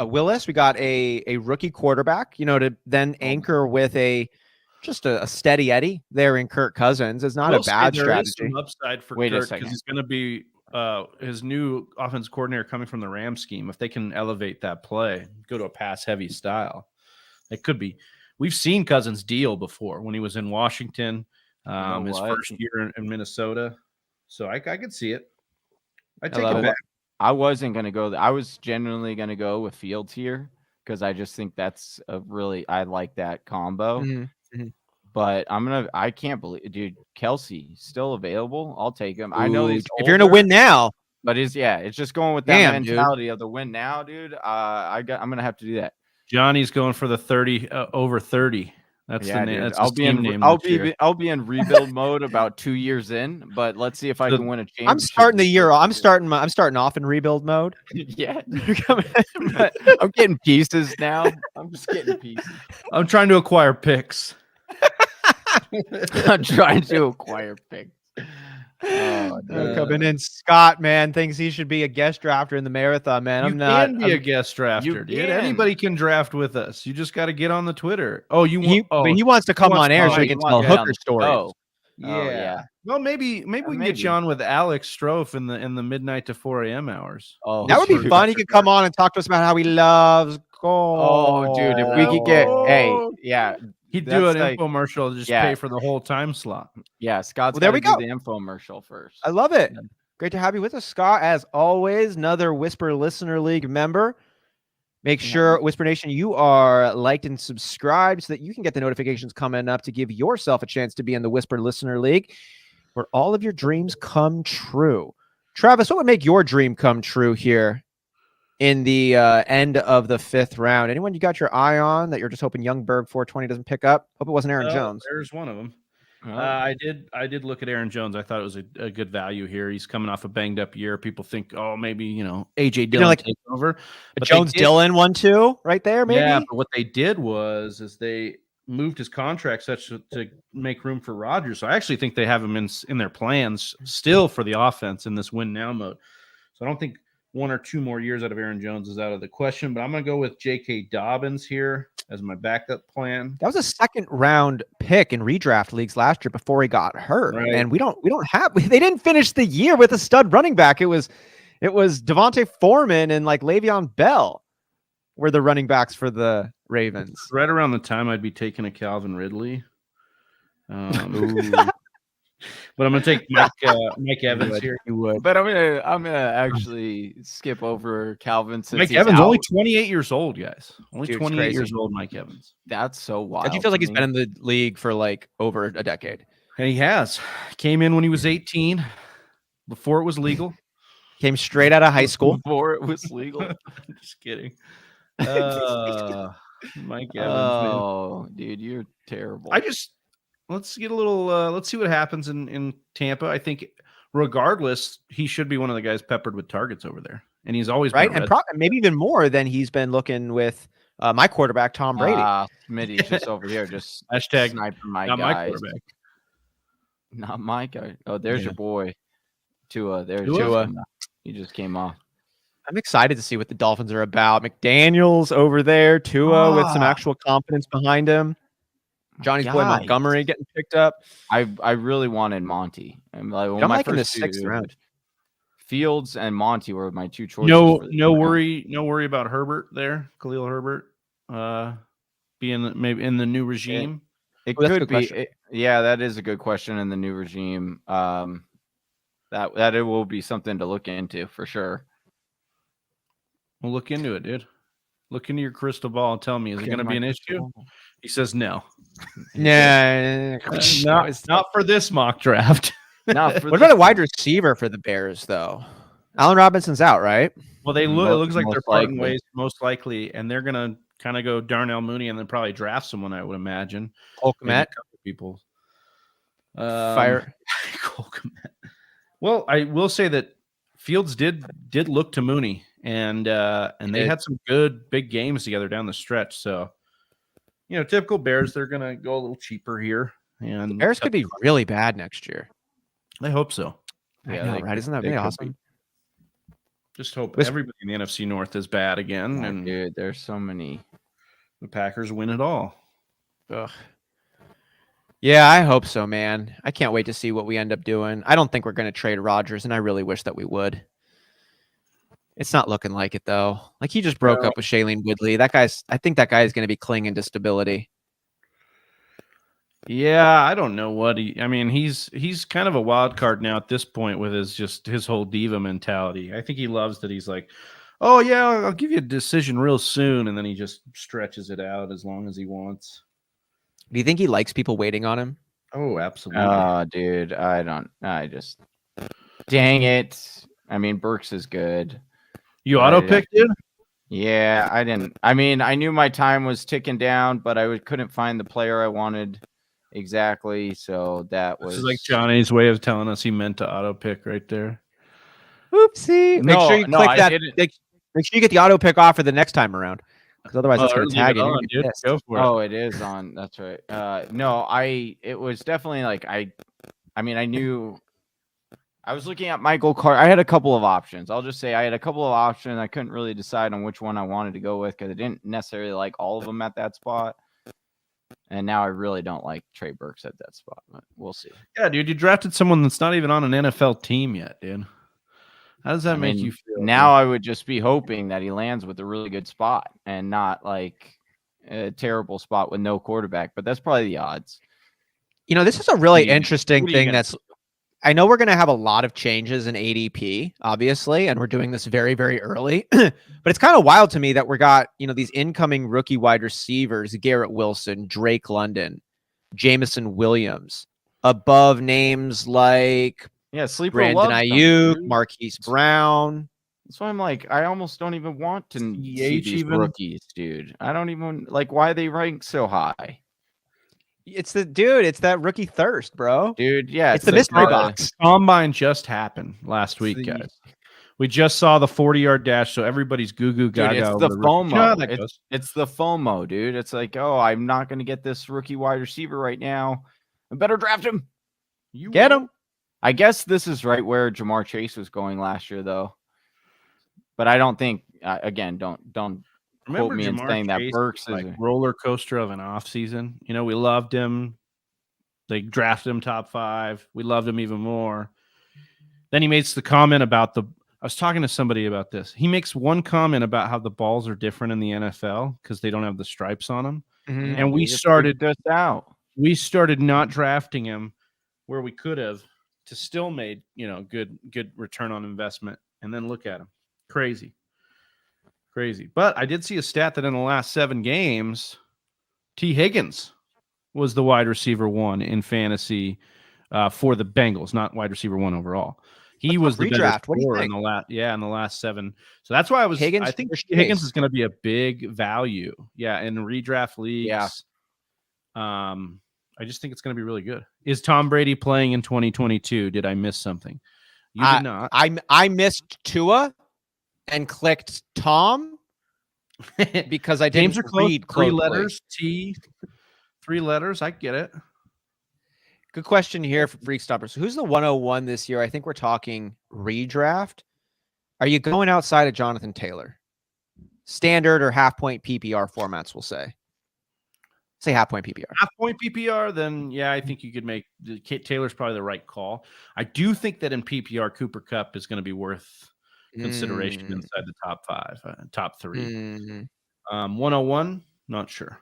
Willis, we got a rookie quarterback, to then anchor with a steady Eddie there in Kirk Cousins is not a bad strategy. There is some upside for Kirk because he's going to be his new offensive coordinator coming from the Ram scheme. If they can elevate that play, go to a pass-heavy style, it could be. We've seen Cousins deal before when he was in Washington, his first year in Minnesota. So I could see it. I take it back. I wasn't going to go. I was genuinely going to go with Fields here because I just think that's I like that combo. Mm-hmm. But I can't believe, dude, Kelsey still available. I'll take him. I know if you're going to win now, But it's just going with that mentality of the win now, dude. I'm gonna have to do that. Johnny's going for the 30 over 30. That's the name. That's I'll be in rebuild mode about 2 years in, but let's see if I can win a championship. I'm starting the year. I'm starting off in rebuild mode. Yeah, but I'm getting pieces now. I'm just getting pieces. I'm trying to acquire picks. I'm trying to acquire picks. Coming in, Scott, man, thinks he should be a guest drafter in the marathon, man. You can be a guest drafter, dude. Anybody can draft with us. You just got to get on the Twitter. Oh, he wants to come on air so he can tell hooker stories. Yeah. Well, maybe we can get you on with Alex Strofe in the midnight to 4 a.m. hours. Oh, that would be fun. He could come on and talk to us about how he loves gold. Oh, dude, if we could get he'd do an infomercial to just pay for the whole time slot. Yeah, Scott's there we go. The infomercial first. I love it. Yeah. Great to have you with us, Scott. As always, another Whisper Listener League member. Make sure, Whisper Nation, you are liked and subscribed so that you can get the notifications coming up to give yourself a chance to be in the Whisper Listener League, where all of your dreams come true. Travis, what would make your dream come true here in the end of the 5th round? Anyone you got your eye on that you're just hoping Youngberg 420 doesn't pick up? Hope it wasn't Aaron Jones. There's one of them. I did look at Aaron Jones. I thought it was a good value here. He's coming off a banged up year. People think, maybe AJ Dillon takes over. But Jones Dillon 1-2 right there, maybe. Yeah, but what they did was they moved his contract such to make room for Rodgers. So I actually think they have him in their plans still for the offense in this win now mode. So I don't think 1 or 2 more years out of Aaron Jones is out of the question, but I'm going to go with J.K. Dobbins here as my backup plan. That was a 2nd round pick in redraft leagues last year before he got hurt. Right. And they didn't finish the year with a stud running back. It was Devontae Foreman and like Le'Veon Bell were the running backs for the Ravens. Right around the time I'd be taking a Calvin Ridley. But I'm gonna take Mike Evans here. You would, but I'm gonna actually skip over Calvin. Since Mike Evans only 28 years old, guys. Only 28 years old. Mike Evans. That's so wild. He feels like he's been in the league for like over a decade, and he has. Came in when he was 18, before it was legal. Came straight out of high school before it was legal. Just kidding. Mike Evans. Oh, dude, you're terrible. Let's get a little. Let's see what happens in Tampa. I think, regardless, he should be one of the guys peppered with targets over there, and he's always right, and maybe even more than he's been looking with my quarterback Tom Brady. Smitty's just over here, just hashtag sniping my not guys. My quarterback. Not my guy. Oh, there's your boy, Tua. There's Tua. He just came off. I'm excited to see what the Dolphins are about. McDaniels over there, Tua with some actual confidence behind him. Johnny's boy Montgomery getting picked up. I really wanted Monty. I'm liking the 6th round. Fields and Monty were my 2 choices. No worry about Herbert there. Khalil Herbert being maybe in the new regime. It could be. That is a good question in the new regime. That it will be something to look into for sure. We'll look into it, dude. Look into your crystal ball and tell me, is it going to be an issue? He says no. Yeah, not for this mock draft. What about a wide receiver for the Bears, though? Allen Robinson's out, right? Well, it looks like they're parting ways, most likely, and they're going to kind of go Darnell Mooney and then probably draft someone, I would imagine. Cole Kmet. People. Fire. Cole Kmet. Well, I will say that Fields did look to Mooney, and they had some good big games together down the stretch. So, typical Bears, they're gonna go a little cheaper here, and the Bears could be really bad next year. I hope so. Yeah, right? Isn't that really awesome? Just hope everybody in the NFC North is bad again. And dude, there's so many. The Packers win it all. Ugh. Yeah, I hope so, man. I can't wait to see what we end up doing. I don't think we're going to trade Rodgers, and I really wish that we would. It's not looking like it, though. Like, he just broke up with Shailene Woodley. I think that guy is going to be clinging to stability. Yeah, I don't know what he's kind of a wild card now at this point with his whole diva mentality. I think he loves that he's like, oh, yeah, I'll give you a decision real soon, and then he just stretches it out as long as he wants. Do you think he likes people waiting on him? Oh, absolutely. Oh, dude, dang it. I mean, Burks is good. You auto-picked it? Yeah, I didn't. I mean, I knew my time was ticking down, but I couldn't find the player I wanted exactly. So that was... This is like Johnny's way of telling us he meant to auto-pick right there. Oopsie. Make sure you click that. Make sure you get the auto-pick offer the next time around. Because otherwise it's going to tag it. Go for it. Oh, it is on. That's right. No, it was definitely like, I mean, I knew... I was looking at Michael Carter. I had a couple of options. I'll just say I had a couple of options. I couldn't really decide on which one I wanted to go with because I didn't necessarily like all of them at that spot. And now I really don't like Trey Burks at that spot, but we'll see. Yeah, dude, you drafted someone that's not even on an NFL team yet, dude. How does that make you feel? Now I would just be hoping that he lands with a really good spot and not like a terrible spot with no quarterback, but that's probably the odds. You know, this is a really interesting thing that's... I know we're going to have a lot of changes in ADP, obviously, and we're doing this very, very early. But it's kind of wild to me that we got, these incoming rookie wide receivers, Garrett Wilson, Drake London, Jameson Williams, above names like Brandon Ayuk, Marquise Brown. That's why I'm like, I almost don't even want to see these rookies, dude. I don't even like why they rank so high. It's that rookie thirst, bro. Dude, yeah. It's the mystery box. Combine just happened last week, guys. We just saw the 40-yard dash, so everybody's goo gaga. It's the FOMO. It's the FOMO, dude. It's like, oh, I'm not going to get this rookie wide receiver right now. I better draft him. You get him. I guess this is right where Jamar Chase was going last year, though. But I don't think, again, don't. Remember quote me in saying that Burks is like roller coaster of an offseason. We loved him. They drafted him top 5. We loved him even more. Then he makes the comment about I was talking to somebody about this. He makes one comment about how the balls are different in the NFL because they don't have the stripes on them. Mm-hmm. And we started not drafting him where we could have to still made, good return on investment. And then look at him. Crazy. But I did see a stat that in the last 7 games, T. Higgins was the wide receiver 1 in fantasy for the Bengals, not wide receiver 1 overall. He was the redraft. What do you think? In the last 7. So that's why I think Higgins is going to be a big value. Yeah, in redraft leagues. Yeah. I just think it's going to be really good. Is Tom Brady playing in 2022? Did I miss something? You did not. I missed Tua. And clicked Tom because I didn't read 3 letters. T, 3 letters. I get it. Good question here for Freak Stoppers. Who's the 101 this year? I think we're talking redraft. Are you going outside of Jonathan Taylor? Standard or half point PPR formats, we'll say. Say half point PPR. Half point PPR, then yeah, I think you could make Taylor's probably the right call. I do think that in PPR, Cooper Kupp is going to be worth consideration inside the top 5, top 3. 101, not sure.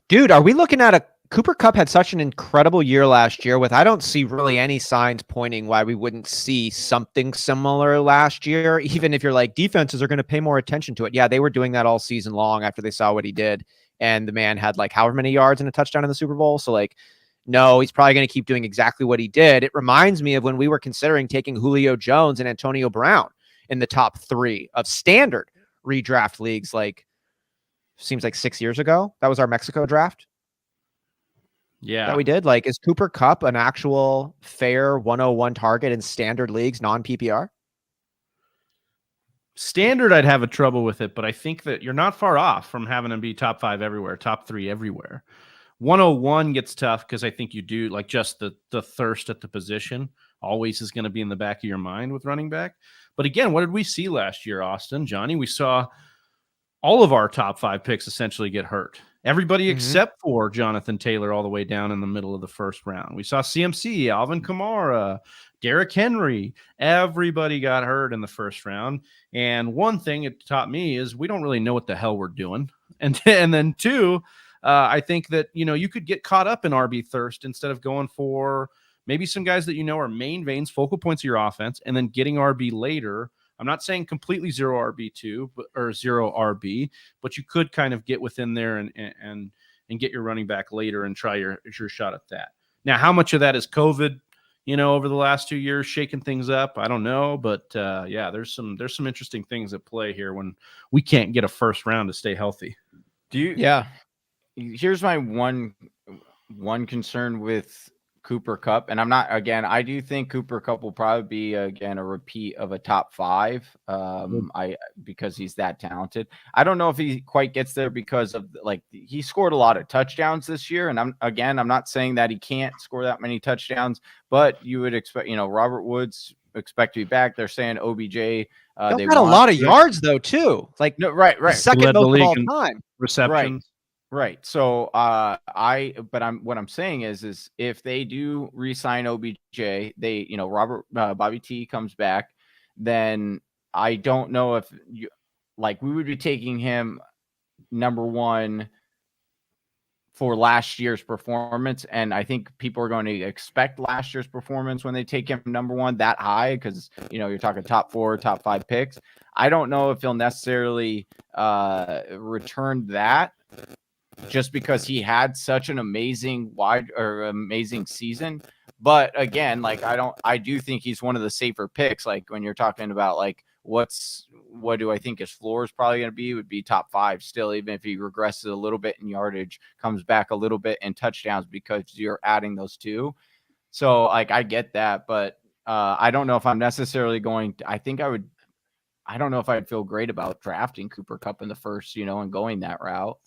Dude, are we looking at Cooper Kupp had such an incredible year last year I don't see really any signs pointing why we wouldn't see something similar last year, even if you're like defenses are going to pay more attention to it. Yeah, they were doing that all season long after they saw what he did. And the man had like however many yards and a touchdown in the Super Bowl. So no, he's probably going to keep doing exactly what he did. It reminds me of when we were considering taking Julio Jones and Antonio Brown in the top 3 of standard redraft leagues. Seems like 6 years ago. That was our Mexico draft. Yeah. That we did. Is Cooper Kupp an actual fair 101 target in standard leagues, non-PPR? Standard, I'd have a trouble with it, but I think that you're not far off from having him be top 5 everywhere, top 3 everywhere. 101 gets tough because I think you do just the thirst at the position always is going to be in the back of your mind with running back. But again, what did we see last year, Austin, Johnny? We saw all of our top 5 picks essentially get hurt. Everybody except for Jonathan Taylor all the way down in the middle of the first round. We saw CMC, Alvin Kamara, Derrick Henry. Everybody got hurt in the first round. And one thing it taught me is we don't really know what the hell we're doing. And then 2, I think that, you could get caught up in RB thirst instead of going for maybe some guys that are main veins, focal points of your offense, and then getting RB later. I'm not saying completely 0 RB2 or 0 RB, but you could kind of get within there and get your running back later and try your shot at that. Now, how much of that is COVID? over the last 2 years, shaking things up. I don't know, but yeah, there's some interesting things at play here when we can't get a first round to stay healthy. Here's my one concern with Cooper Kupp, and I do think Cooper Kupp will probably be again a repeat of a top 5 because he's that talented. I don't know if he quite gets there because of he scored a lot of touchdowns this year, and I'm not saying that he can't score that many touchdowns, but you would expect Robert Woods expect to be back. They're saying OBJ they had a lot of yards though too, right second most of all time receptions. Right. So what I'm saying is if they do re-sign OBJ, they Bobby T comes back, then I don't know if we would be taking him number 1 for last year's performance, and I think people are going to expect last year's performance when they take him number 1 that high because you're talking top 4, top 5 picks. I don't know if he'll necessarily return that, just because he had such an amazing season. But again, I do think he's one of the safer picks. When you're talking about what do I think his floor is probably going to be, would be top 5 still, even if he regresses a little bit in yardage, comes back a little bit in touchdowns because you're adding those 2. So I get that, but I don't know if I'm necessarily going to, I don't know if I'd feel great about drafting Cooper Kupp in the first, and going that route.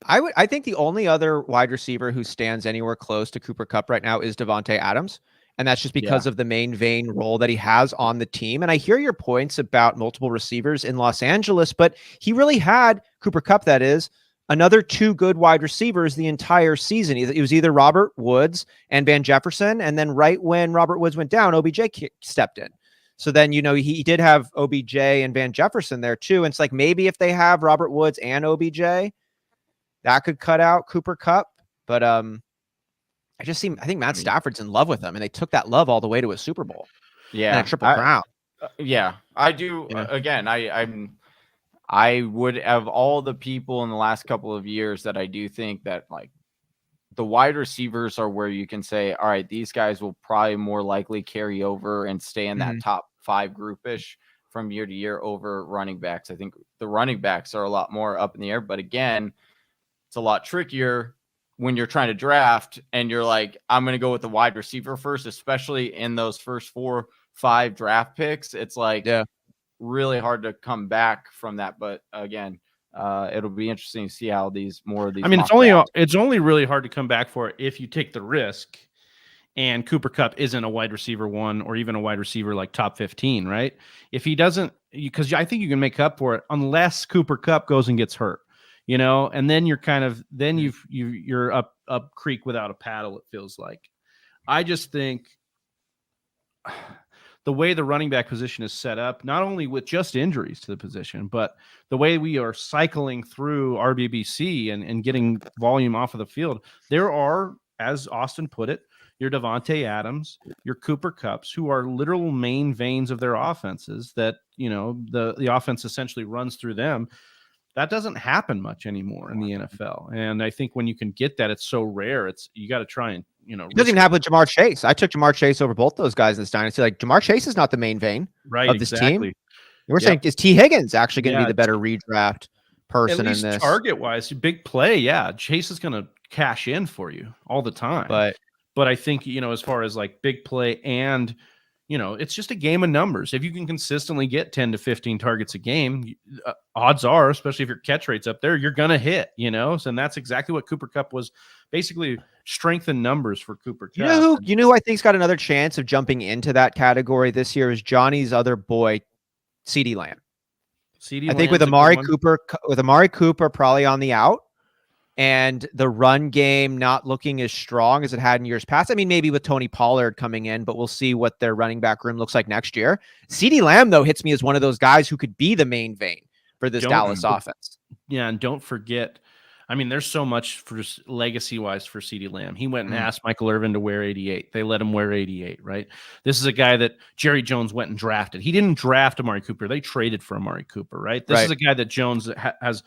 I think the only other wide receiver who stands anywhere close to Cooper Kupp right now is Devante Adams. And that's just because of the main vein role that he has on the team. And I hear your points about multiple receivers in Los Angeles, but he really had Cooper Kupp, that is, another 2 good wide receivers the entire season. It was either Robert Woods and Van Jefferson. And then right when Robert Woods went down, OBJ stepped in. So then, he did have OBJ and Van Jefferson there too. And it's maybe if they have Robert Woods and OBJ, that could cut out Cooper Kupp, but I think Matt Stafford's in love with him, and they took that love all the way to a Super Bowl. Yeah, and a Triple Crown. I do. Again, I would have all the people in the last couple of years that I do think that the wide receivers are where you can say, all right, these guys will probably more likely carry over and stay in that top 5 groupish from year to year over running backs. I think the running backs are a lot more up in the air, but again, it's a lot trickier when you're trying to draft and you're I'm going to go with the wide receiver first, especially in those first 4-5 draft picks. It's really hard to come back from that. But again, it'll be interesting to see how more of these. It's only really hard to come back for it if you take the risk and Cooper Kupp isn't a wide receiver 1 or even a wide receiver top 15, right? If he doesn't, because I think you can make up for it unless Cooper Kupp goes and gets hurt. And then you're you're up creek without a paddle, it feels like. I just think the way the running back position is set up, not only with just injuries to the position, but the way we are cycling through RBBC and getting volume off of the field, there are, as Austin put it, your Devante Adams, your Cooper Kupps, who are literal main veins of their offenses that, the offense essentially runs through them. That doesn't happen much anymore in the NFL. And I think when you can get that, it's so rare. You got to try and, it doesn't even happen with Jamar Chase. I took Jamar Chase over both those guys in this dynasty. Jamar Chase is not the main vein of this team. We're saying, is T. Higgins actually going to be the better redraft person in this? Target wise, big play. Yeah. Chase is going to cash in for you all the time. But I think, as far as big play and, it's just a game of numbers. If you can consistently get 10 to 15 targets a game, odds are, especially if your catch rate's up there, you're going to hit, So, and that's exactly what Cooper Kupp was, basically strength in numbers for Cooper Kupp. You know who I think's got another chance of jumping into that category this year is Johnny's other boy, CeeDee Lamb. I think with Amari Cooper probably on the out, and the run game not looking as strong as it had in years past. I mean, maybe with Tony Pollard coming in, but we'll see what their running back room looks like next year. CeeDee Lamb, though, hits me as one of those guys who could be the main vein for this Dallas offense. Yeah, and don't forget, there's so much for legacy-wise for CeeDee Lamb. He went and asked Michael Irvin to wear 88. They let him wear 88, right? This is a guy that Jerry Jones went and drafted. He didn't draft Amari Cooper. They traded for Amari Cooper, right? This is a guy that Jones has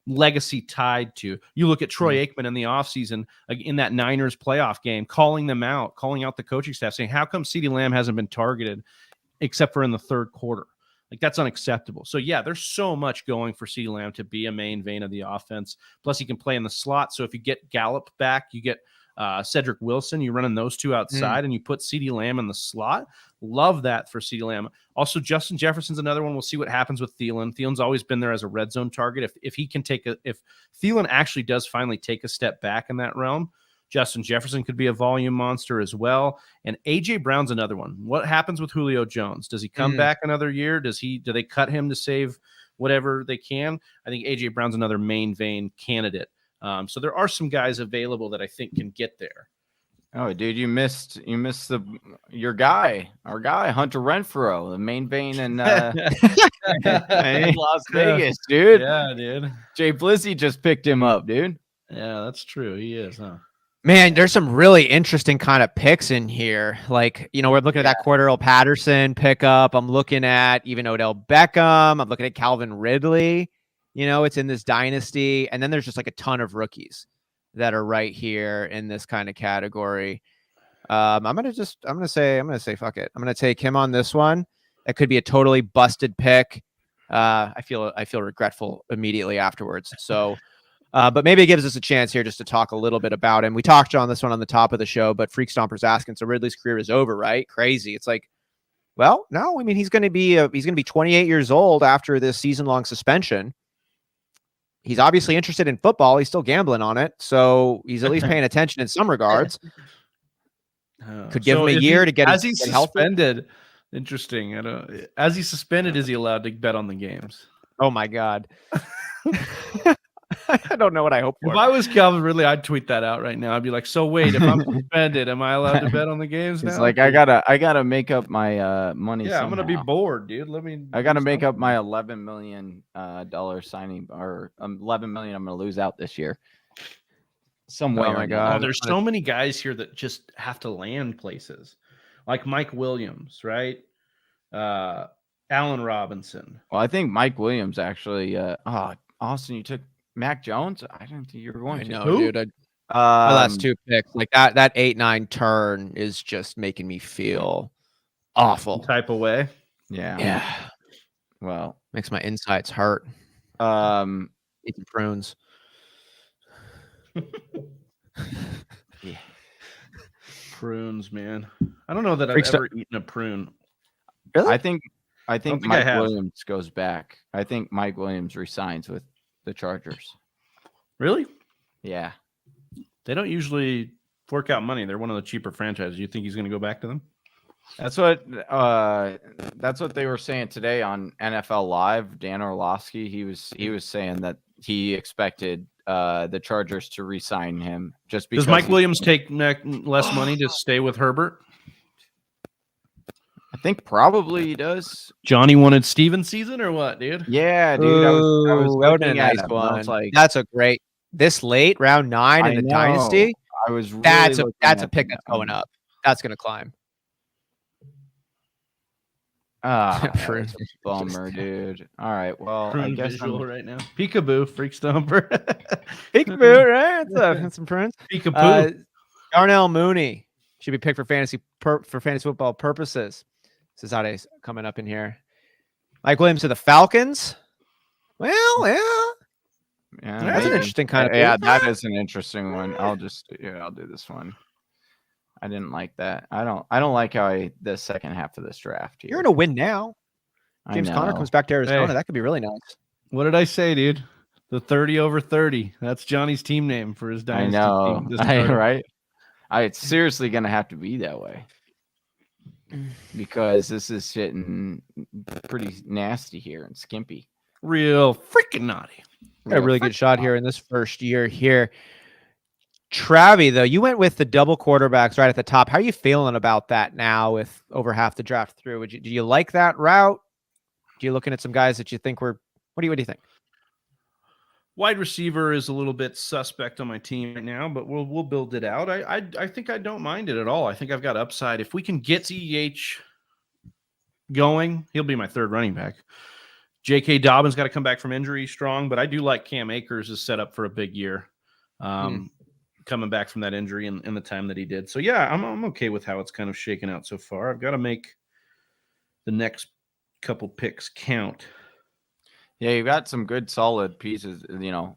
legacy tied to. You look at Troy Aikman in the offseason in that Niners playoff game, calling out the coaching staff, saying, how come CeeDee Lamb hasn't been targeted except for in the third quarter? Like, that's unacceptable. So, yeah, there's so much going for CeeDee Lamb to be a main vein of the offense. Plus, he can play in the slot. So if you get Gallup back, you get Cedric Wilson, you're running those two outside, and you put CeeDee Lamb in the slot. Love that for CeeDee Lamb. Also, Justin Jefferson's another one. We'll see what happens with Thielen. Thielen's always been there as a red zone target. If Thielen actually does finally take a step back in that realm, Justin Jefferson could be a volume monster as well. And A.J. Brown's another one. What happens with Julio Jones? Does he come back another year? Do they cut him to save whatever they can? I think A.J. Brown's another main vein candidate. So there are some guys available that I think can get there. Oh, dude, you missed our guy, Hunter Renfrow, the main vein in Las Vegas, dude. Yeah, dude. Jay Blissey just picked him up, dude. Yeah, that's true. He is, huh? Man, there's some really interesting kind of picks in here. Like, we're looking at that Cordero Patterson pickup. I'm looking at even Odell Beckham. I'm looking at Calvin Ridley. It's in this dynasty. And then there's just like a ton of rookies that are right here in this kind of category. I'm going to say, fuck it. I'm going to take him on this one. It could be a totally busted pick. I feel regretful immediately afterwards. So, but maybe it gives us a chance here just to talk a little bit about him. We talked on this one on the top of the show, but Freak Stomper's asking, so Ridley's career is over, right? Crazy. It's like, well, no, I mean, he's going to be 28 years old after this season-long suspension. He's obviously interested in football. He's still gambling on it. So he's at least paying attention in some regards. Could give him a year to get suspended. Healthy. Interesting. As he's suspended, is he allowed to bet on the games? Oh my God. I don't know what I hope for. If I was Calvin Ridley, I'd tweet that out right now. I'd be like, so wait, if I'm suspended, am I allowed to bet on the games now? It's like, I gotta make up my money. Yeah, somehow. I'm gonna be bored, dude. I gotta make up my $11 million signing, or $11 million I'm gonna lose out this year. Some way. Oh my God. Oh, there's so many guys here that just have to land places. Like Mike Williams, right? Allen Robinson. Well, I think Mike Williams actually Austin, you took Mac Jones? I didn't think you were going to. No, dude. My last two picks, like that 8-9 turn is just making me feel awful. Type of way. Yeah. Yeah. Well, makes my insides hurt. Eat some prunes. Yeah. Prunes, man. I don't know that I've ever eaten a prune. Really? I think Mike Williams goes back. I think Mike Williams resigns with the Chargers. Really? Yeah. They don't usually fork out money. They're one of the cheaper franchises. You think he's going to go back to them? That's what they were saying today on NFL Live. Dan Orlovsky, he was saying that he expected the Chargers to re-sign him just because. Does Mike Williams take less money to stay with Herbert? I think probably he does. Johnny wanted Steven season or what, dude? Yeah, dude. I was that would have been a nice one. Like, that's a great this late round 9 in the dynasty. I was really that's a pick that's going up. That's going to climb. That's a bummer, dude. All right, well, I guess I'm right now. Peekaboo, Freak Stomper. Peekaboo, right? That's some prunes. Peekaboo. Darnell Mooney should be picked for fantasy football purposes. Cesare's coming up in here. Mike Williams to the Falcons. Well, yeah, that's an interesting kind of. Yeah, that is an interesting one. I'll do this one. I didn't like that. I don't like how the second half of this draft here. You're gonna win now. James Conner comes back to Arizona. Hey, that could be really nice. What did I say, dude? The 30 over 30. That's Johnny's team name for his dynasty. I know, right? It's seriously gonna have to be that way because this is getting pretty nasty here and skimpy. Real freaking naughty. Got a really good shot here in this first year here. Travi, though, you went with the double quarterbacks right at the top. How are you feeling about that now with over half the draft through? Do you like that route? Do you looking at some guys that you think were – what do you think? Wide receiver is a little bit suspect on my team right now, but we'll build it out. I think I don't mind it at all. I think I've got upside. If we can get CEH going, he'll be my third running back. J.K. Dobbins got to come back from injury strong, but I do like Cam Akers is set up for a big year. Coming back from that injury in the time that he did. So yeah, I'm okay with how it's kind of shaken out so far. I've got to make the next couple picks count. Yeah, you got some good solid pieces.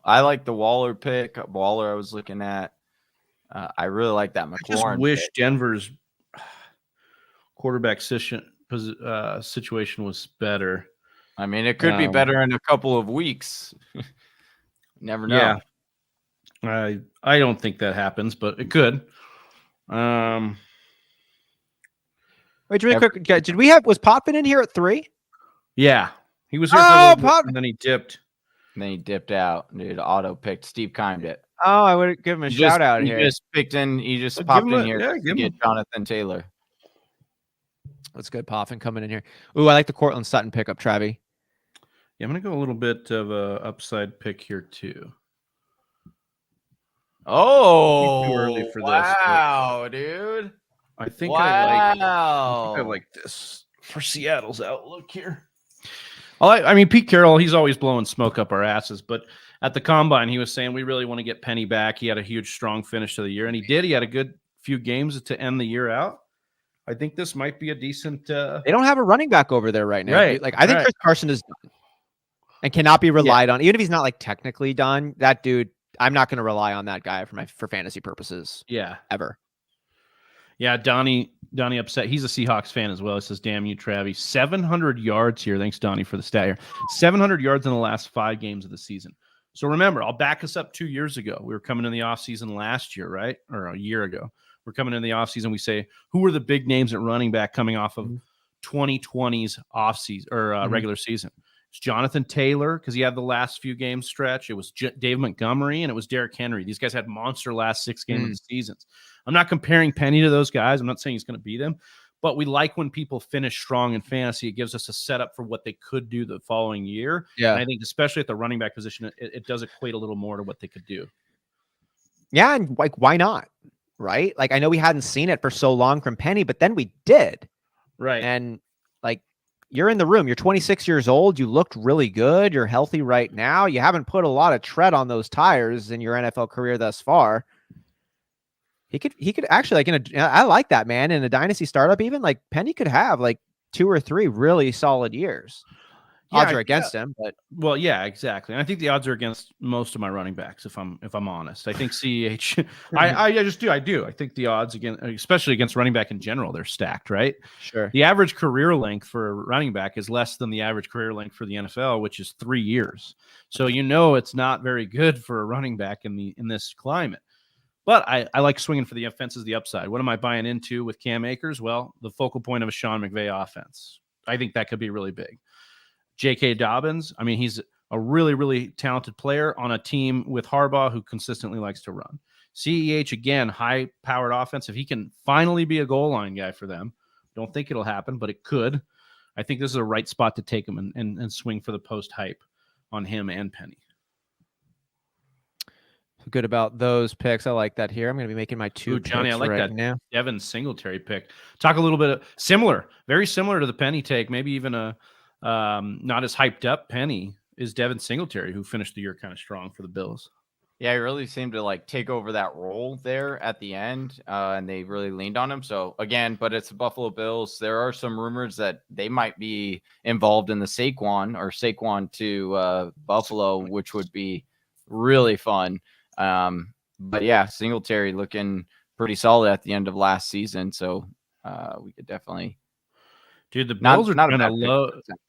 I like the Waller pick. Waller I was looking at. I really like that McLaurin. I just wish pick. Denver's quarterback situation was better. I mean, it could be better in a couple of weeks. Never know. Yeah. I don't think that happens, but it could. Wait, really quick. Was Potvin in here at 3? Yeah. He was here for a little bit, and then he dipped. And then he dipped out. Dude, auto picked. Steve Kimed it. Oh, I would give him a shout out here. He just picked in. He just popped in here to get Jonathan Taylor. That's good. Potvin coming in here. Ooh, I like the Cortland Sutton pickup, Travi. Yeah, I'm going to go a little bit of a upside pick here, too. Oh, too early for wow, dude. I think I like this for Seattle's outlook here. I mean, Pete Carroll, he's always blowing smoke up our asses, but at the Combine, he was saying we really want to get Penny back. He had a huge, strong finish to the year, and he did. He had a good few games to end the year out. I think this might be a decent... They don't have a running back over there right now. Right, I think Chris Carson is done and cannot be relied on. Even if he's not technically done, that dude, I'm not going to rely on that guy for fantasy purposes. Yeah. Ever. Yeah, Donnie upset. He's a Seahawks fan as well. He says, damn you, Travi. 700 yards here. Thanks, Donnie, for the stat here. 700 yards in the last 5 games of the season. So remember, I'll back us up 2 years ago. We were coming in the offseason last year, right? Or a year ago. We're coming in the offseason. We say, who were the big names at running back coming off of 2020's offseason or regular season? It's Jonathan Taylor, because he had the last few games stretch. It was Dave Montgomery, and it was Derrick Henry. These guys had monster last 6 games of the seasons. I'm not comparing Penny to those guys. I'm not saying he's going to beat them, but we like when people finish strong in fantasy. It gives us a setup for what they could do the following year. Yeah. And I think especially at the running back position, it does equate a little more to what they could do. Yeah, and why not? Right? I know we hadn't seen it for so long from Penny, but then we did. Right. And you're in the room. You're 26 years old. You looked really good. You're healthy right now. You haven't put a lot of tread on those tires in your NFL career thus far. He could actually I like that, man. In a dynasty startup, even Penny could have 2 or 3 really solid years. Odds are against him, but yeah, exactly. And I think the odds are against most of my running backs. If I'm honest, I think CEH. I just do. I do. I think the odds especially against running back in general, they're stacked. Right. Sure. The average career length for a running back is less than the average career length for the NFL, which is 3 years. So it's not very good for a running back in this climate. But I like swinging for the offenses, the upside. What am I buying into with Cam Akers? Well, the focal point of a Sean McVay offense. I think that could be really big. J.K. Dobbins, I mean, he's a really, really talented player on a team with Harbaugh who consistently likes to run. CEH, again, high-powered offense. If he can finally be a goal line guy for them, don't think it'll happen, but it could. I think this is a right spot to take him and swing for the post hype on him and Penny. Good about those picks. I like that here. I'm going to be making my 2 Johnny, picks I like right that now. Devin Singletary pick. Talk a little bit very similar to the Penny take, maybe even a not as hyped up Penny is Devin Singletary, who finished the year kind of strong for the Bills. Yeah, he really seemed to take over that role there at the end, and they really leaned on him. So again, but it's the Buffalo Bills. There are some rumors that they might be involved in the Saquon to Buffalo, which would be really fun. But yeah, Singletary looking pretty solid at the end of last season. So we could definitely. Dude, the Bills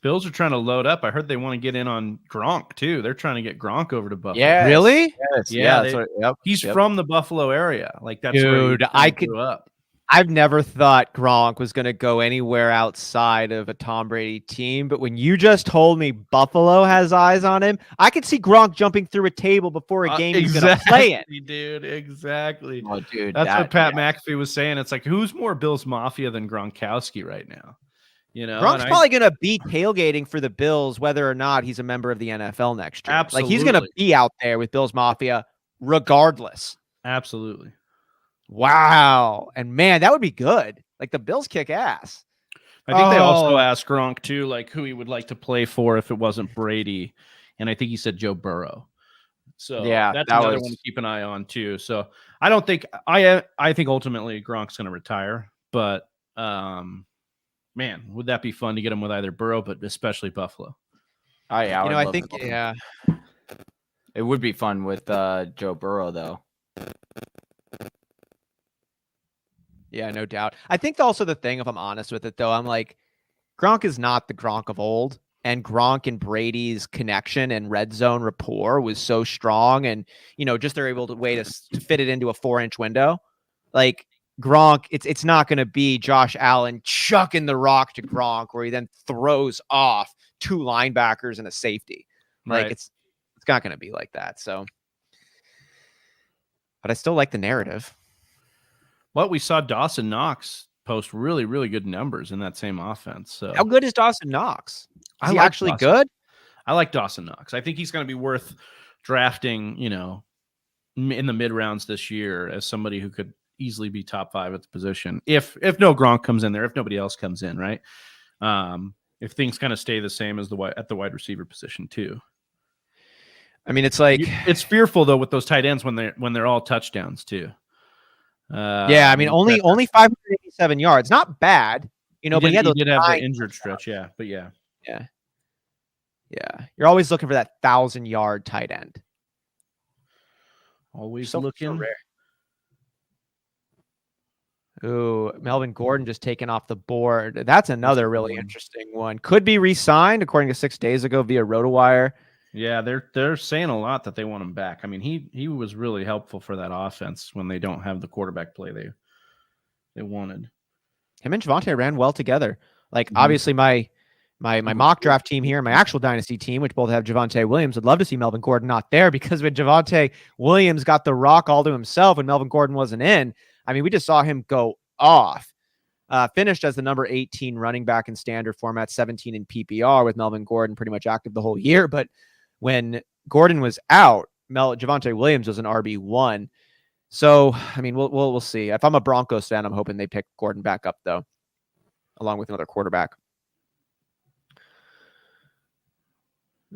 Bills are trying to load up. I heard they want to get in on Gronk too. They're trying to get Gronk over to Buffalo. Yeah, really? Yes. Yeah. He's from the Buffalo area. That's dude. Where I grew up. I've never thought Gronk was going to go anywhere outside of a Tom Brady team, but when you just told me Buffalo has eyes on him, I could see Gronk jumping through a table before a game he's going to play it. Dude, exactly. Oh, dude, that's what Pat McAfee was saying. It's who's more Bills Mafia than Gronkowski right now? Gronk's probably going to be tailgating for the Bills, whether or not he's a member of the NFL next year. Absolutely. He's going to be out there with Bills Mafia regardless. Absolutely. Wow. And man, that would be good. The Bills kick ass. I think they also asked Gronk too, like who he would like to play for if it wasn't Brady, and I think he said Joe Burrow. So yeah, that's another one to keep an eye on too. So I don't think I think ultimately Gronk's going to retire, but man, would that be fun to get him with either Burrow, but especially Buffalo? I think it would be fun with Joe Burrow though. Yeah, no doubt. I think also the thing, if I'm honest with it though, I'm like, Gronk is not the Gronk of old. And Gronk and Brady's connection and red zone rapport was so strong. And, just they're able to fit it into a 4-inch window. Like Gronk, it's not going to be Josh Allen chucking the rock to Gronk where he then throws off 2 linebackers and a safety. Like right. It's not going to be like that. So, but I still like the narrative. Well, we saw Dawson Knox post really, really good numbers in that same offense. So how good is Dawson Knox? Is he actually Dawson. good? I like Dawson Knox. I think he's going to be worth drafting, in the mid rounds this year as somebody who could easily be top 5 at the position. If no Gronk comes in there, if nobody else comes in, right? If things kind of stay the same as at the wide receiver position too. I mean, it's like it's fearful though with those tight ends when they're all touchdowns too. Yeah, I mean, only 587 yards, not bad, but he did have the injured stretch, yeah. You're always looking for that 1,000-yard tight end. Always looking. So rare. Ooh, Melvin Gordon just taken off the board. That's another really interesting one. Could be re-signed, according to 6 days ago via RotoWire. Yeah, they're saying a lot that they want him back. I mean, he was really helpful for that offense when they don't have the quarterback play they wanted. Him and Devontae ran well together. Like obviously my mock draft team here, my actual dynasty team, which both have Devonte Williams, would love to see Melvin Gordon not there because when Devonte Williams got the rock all to himself when Melvin Gordon wasn't in, I mean, we just saw him go off. Finished as the number 18 running back in standard format, 17 in PPR with Melvin Gordon pretty much active the whole year. But when Gordon was out, Devonte Williams was an RB1. So, I mean, we'll see. If I'm a Broncos fan, I'm hoping they pick Gordon back up, though, along with another quarterback.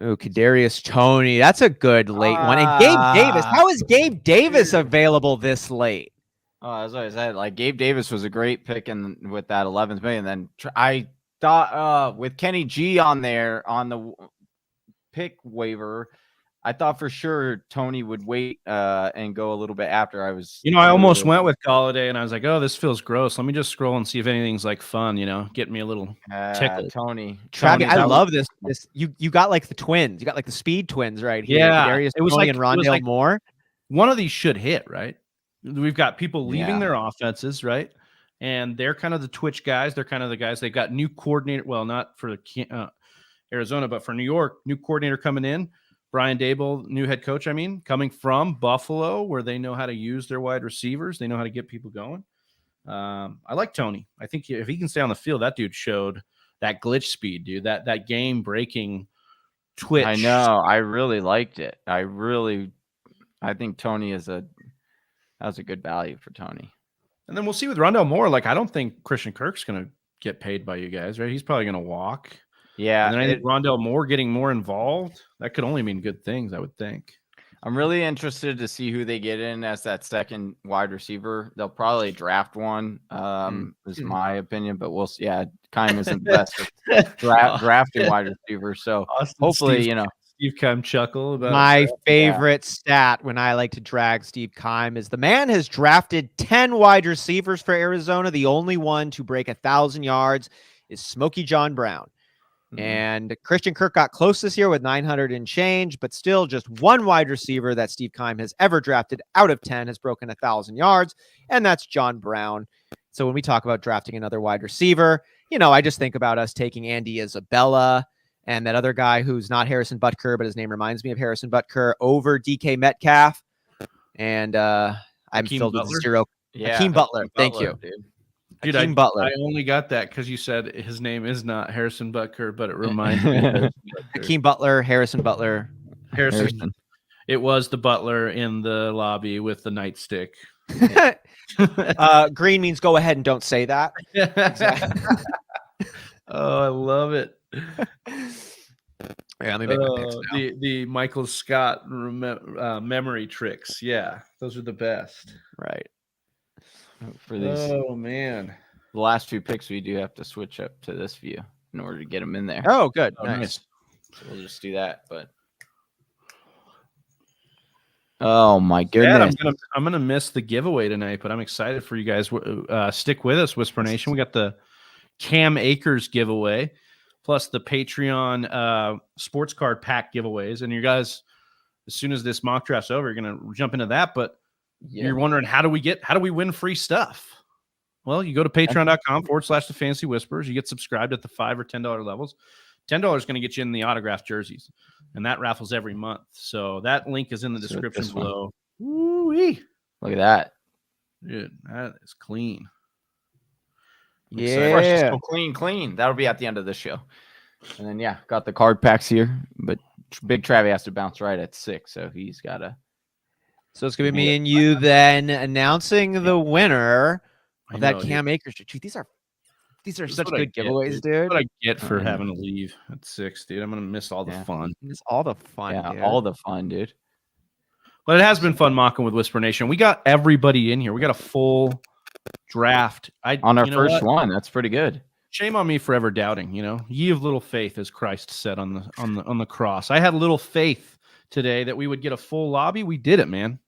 Oh, Kadarius Toney. That's a good late one. And Gabe Davis. How is Gabe Davis available this late? Oh, as I said, like Gabe Davis was a great pick with that 11th million. Then I thought with Kenny G on there on the pick waiver, I thought for sure Toney would wait and go a little bit after. I almost went with Golladay, and I was like, oh, this feels gross. Let me just scroll and see if anything's like fun, get me a little tickle. Tony, I love this. You got like the twins. You got like the speed twins right here. Yeah, Kadarius Toney and Rondale Moore. One of these should hit, right? We've got people leaving their offenses, right? And they're kind of the twitch guys. They're kind of the guys. They've got new coordinator. Well, not for Arizona, but for New York, new coordinator coming in. Brian Daboll, new head coach, coming from Buffalo, where they know how to use their wide receivers. They know how to get people going. I like Toney. I think if he can stay on the field, that dude showed that glitch speed, dude, that game-breaking twitch. I know. I really liked it. I think Toney that's a good value for Toney. And then we'll see with Rondale Moore. Like, I don't think Christian Kirk's going to get paid by you guys, right? He's probably going to walk. Yeah. And then I think Rondale Moore getting more involved, that could only mean good things, I would think. I'm really interested to see who they get in as that second wide receiver. They'll probably draft one, is my opinion, but we'll see. Yeah, Keim isn't the best drafting wide receiver. So hopefully, Steve Keim chuckle about my favorite stat when I like to drag Steve Keim is the man has drafted 10 wide receivers for Arizona. The only one to break 1,000 yards is Smokey John Brown. And Christian Kirk got close this year with 900 and change, but still just one wide receiver that Steve Keim has ever drafted out of 10 has broken 1,000 yards, and that's John Brown. So when we talk about drafting another wide receiver, I just think about us taking Andy Isabella and that other guy who's not Harrison Butker, but his name reminds me of Harrison Butker, over DK Metcalf. And I'm Hakeem filled Butler? with zero. Yeah, Hakeem Butler. Thank you. Dude, Hakeem Butler. I only got that because you said his name is not Harrison Butker, but it reminds me of Hakeem Butler, Harrison Butler. Harrison. It was the butler in the lobby with the nightstick. Green means go ahead and don't say that. let me make my picks now. The Michael Scott memory tricks. Yeah, those are the best. Right. For these, oh man, the last 2 picks, we do have to switch up to this view in order to get them in there. Oh, good. Oh, nice. So we'll just do that. But oh my goodness, I'm gonna miss the giveaway tonight, but I'm excited for you guys. Stick with us, Whisper Nation. We got the Cam Akers giveaway, plus the Patreon sports card pack giveaways. And you guys, as soon as this mock draft's over, you're gonna jump into that. But you're wondering, how do we win free stuff? Well, you go to patreon.com/the Fantasy Whispers. You get subscribed at the $5 or $10 levels. $10 is going to get you in the autographed jerseys, and that raffles every month. So that link is in the description below. Woo-wee. Look at that. Dude, that is clean. Yeah. So clean. That'll be at the end of this show. And then, got the card packs here. But Big Travi has to bounce right at 6, so he's got to. So it's going to be me and you then announcing the winner of that Cam Akers. Dude, these are such good giveaways, dude. What I get for having to leave at 6, dude. I'm going to miss all the fun. Miss all the fun, dude. All the fun, dude. But it has been fun mocking with Whisper Nation. We got everybody in here. We got a full draft. On our first one. That's pretty good. Shame on me for ever doubting, Ye of little faith, as Christ said on the cross. I had little faith today that we would get a full lobby. We did it, man.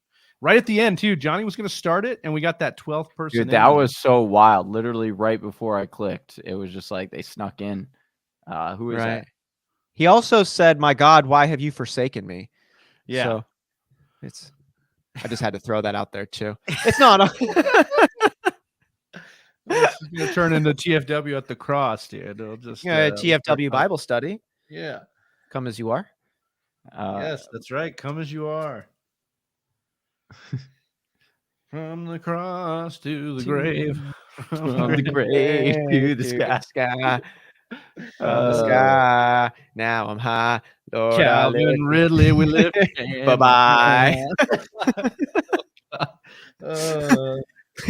Right at the end, too. Johnny was going to start it, and we got that 12th person. Dude, that was so wild. Literally right before I clicked, it was just like they snuck in. Who is that? He also said, "My God, why have you forsaken me?" Yeah. So I just had to throw that out there, too. It's not. It's going to turn into TFW at the cross, dude. It'll just TFW Bible study. Yeah. Come as you are. Yes, that's right. Come as you are. From the cross to the grave. From the grave to the sky. The sky. Now I'm high. Lord, Calvin Ridley, we live. Bye-bye.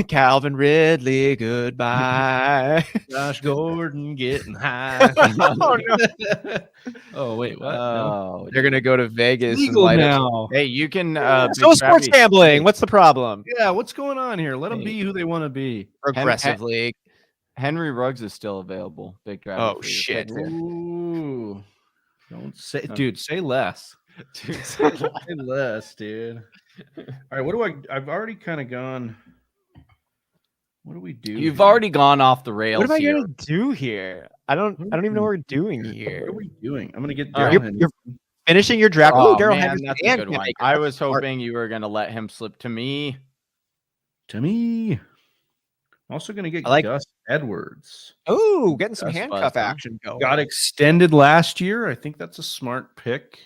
Calvin Ridley, goodbye. Josh Gordon getting high. Oh, no. Oh, wait, what? Oh, they're going to go to Vegas. Legal now. Hey, you can. So sports gambling. What's the problem? Yeah, what's going on here? Let them be who they want to be. Progressive League. Henry Ruggs is still available. Big draft. Oh, shit. Ooh. Don't say, dude, say less. Dude, say less, dude. All right, what do I've already kind of gone. What do we do? You've already gone off the rails. What am I going to do here? I don't even know what we're doing here. What are we doing? I'm going to get you're finishing your draft. Oh, Daryl man, Henderson. that's a good one. I was hoping you were going to let him slip to me. I'm also going to get Gus Edwards. Oh, getting some handcuff action going. Got extended last year. I think that's a smart pick.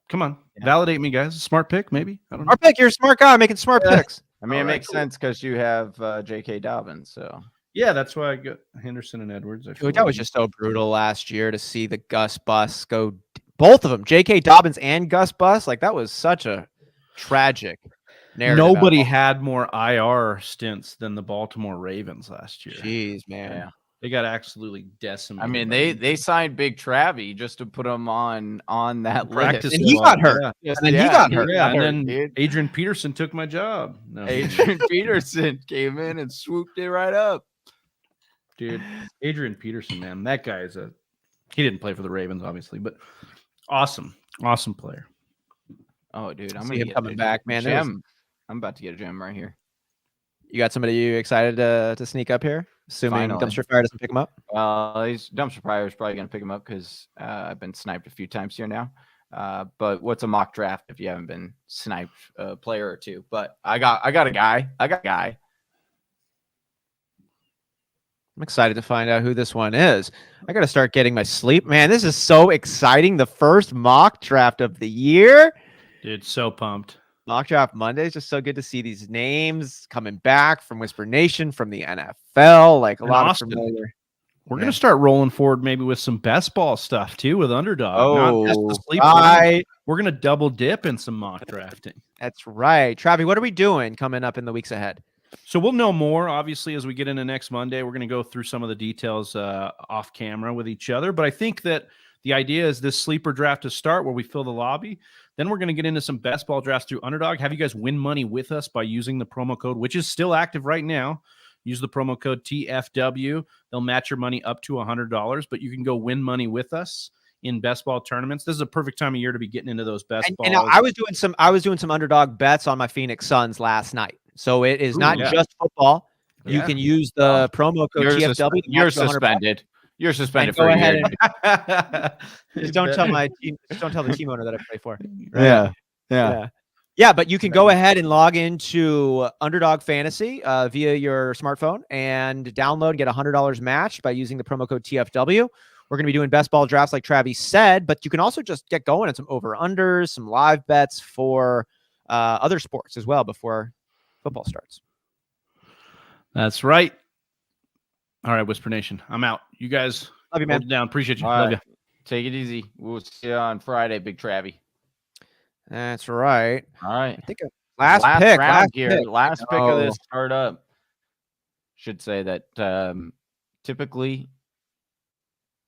Come on. Validate me, guys. A smart pick, maybe? I don't know. Smart pick. You're a smart guy making smart picks. I mean, it makes sense because you have J.K. Dobbins. So yeah, that's why I got Henderson and Edwards. Dude, that was just so brutal last year to see the Gus bus go. Both of them, J.K. Dobbins and Gus bus. Like that was such a tragic narrative. Nobody had more IR stints than the Baltimore Ravens last year. Jeez, man. Yeah. They got absolutely decimated. I mean, they signed Big Travi just to put him on that practice, and he got hurt. Yeah. And then he got hurt. Yeah, and then dude. Adrian Peterson took my job. No. Adrian Peterson came in and swooped it right up. Dude, Adrian Peterson, man, that guy is he didn't play for the Ravens, obviously, but awesome player. Oh, dude, I'm gonna get coming back, man. Gem. I'm about to get a gem right here. You got somebody you excited to sneak up here? Assuming Dumpster Fire doesn't pick him up. Dumpster Fire is probably going to pick him up because I've been sniped a few times here now. But what's a mock draft if you haven't been sniped a player or two? But I got a guy. I'm excited to find out who this one is. I got to start getting my sleep. Man, this is so exciting. The first mock draft of the year. Dude, so pumped. Mock Draft Monday is just so good to see these names coming back from Whisper Nation, from the NFL. Like a lot of familiar. We're going to start rolling forward maybe with some best ball stuff too with Underdog. Oh, not just the sleep. Right. We're going to double dip in some mock drafting. That's right. Travi, what are we doing coming up in the weeks ahead? So we'll know more, obviously, as we get into next Monday. We're going to go through some of the details off camera with each other. But I think that The idea is this sleeper draft to start where we fill the lobby. Then we're going to get into some best ball drafts through Underdog. Have you guys win money with us by using the promo code, which is still active right now. Use the promo code TFW. They'll match your money up to $100, but you can go win money with us in best ball tournaments. This is a perfect time of year to be getting into those best balls. And I was doing some Underdog bets on my Phoenix Suns last night. So it is not just football. You can use the promo code TFW. You're suspended. You're suspended for a year. Just don't tell the team owner that I play for. Right? Yeah, but you can go ahead and log into Underdog Fantasy via your smartphone and download and get $100 matched by using the promo code TFW. We're going to be doing best ball drafts like Travis said, but you can also just get going on some over-unders, some live bets for other sports as well before football starts. That's right. All right, Whisper Nation, I'm out. You guys, love you, man. Hold it down. Appreciate you. All Love right. you. Take it easy. We'll see you on Friday, Big Travie. That's right. All right. I think last pick of this startup. Should say that typically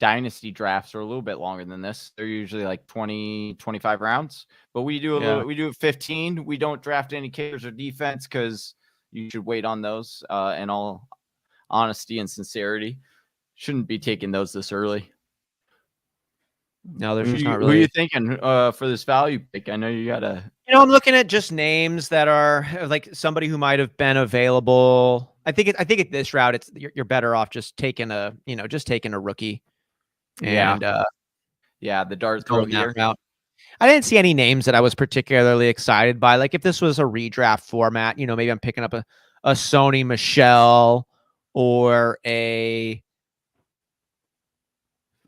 Dynasty drafts are a little bit longer than this. They're usually like 20, 25 rounds, but we do we do 15. We don't draft any kickers or defense because you should wait on those. In all honesty and sincerity, shouldn't be taking those this early. No, there's just not really. Who are you thinking for this value pick? I know you gotta. I'm looking at just names that are like somebody who might have been available. I think at this route, it's you're better off just taking a rookie. And the dart throw here. I didn't see any names that I was particularly excited by. Like if this was a redraft format, maybe I'm picking up a Sony Michel or a.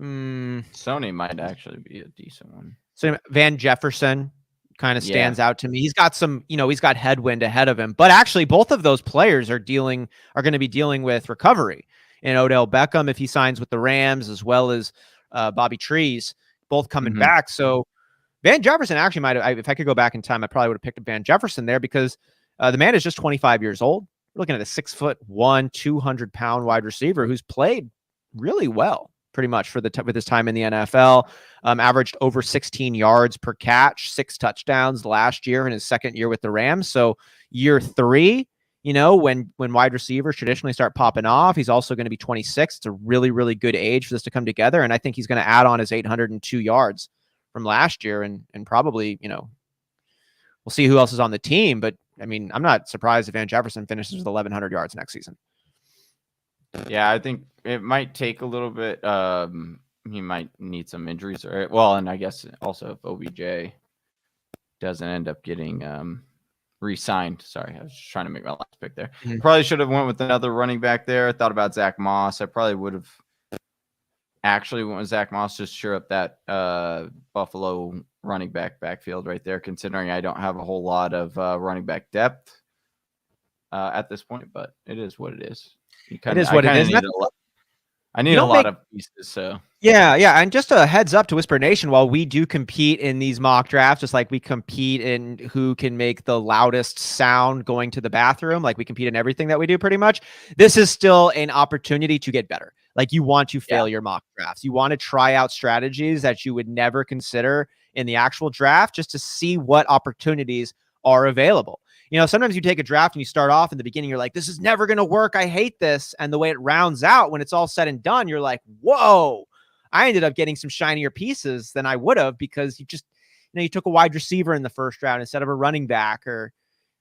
Sony might actually be a decent one. So Van Jefferson kind of stands out to me. He's got some, he's got headwind ahead of him, but actually both of those players are going to be dealing with recovery. And Odell Beckham, if he signs with the Rams, as well as Bobby Trees, both coming back. So Van Jefferson actually might have, if I could go back in time, I probably would have picked up Van Jefferson there because the man is just 25 years old. We're looking at a 6'1", 200-pound wide receiver who's played really well, pretty much for with his time in the NFL. Averaged over 16 yards per catch, 6 touchdowns last year in his second year with the Rams. So year 3, when wide receivers traditionally start popping off, he's also going to be 26. It's a really, really good age for this to come together. And I think he's going to add on his 802 yards from last year. And probably, we'll see who else is on the team. But I mean, I'm not surprised if Van Jefferson finishes with 1,100 yards next season. Yeah, I think it might take a little bit. He might need some injuries. And I guess also if OBJ doesn't end up getting re-signed. Sorry, I was just trying to make my last pick there. Probably should have went with another running back there. I thought about Zach Moss. I probably would have actually went with Zach Moss just sure up that Buffalo running backfield right there, considering I don't have a whole lot of running back depth at this point, but it is what it is. It is what it is. I need a lot of pieces. So yeah. And just a heads up to Whisper Nation, while we do compete in these mock drafts, just like we compete in who can make the loudest sound going to the bathroom, like we compete in everything that we do pretty much, this is still an opportunity to get better. Like you want to fail your mock drafts. You want to try out strategies that you would never consider in the actual draft just to see what opportunities are available. Sometimes you take a draft and you start off in the beginning, you're like, this is never going to work. I hate this. And the way it rounds out, when it's all said and done, you're like, whoa, I ended up getting some shinier pieces than I would have because you just, you took a wide receiver in the first round instead of a running back, or,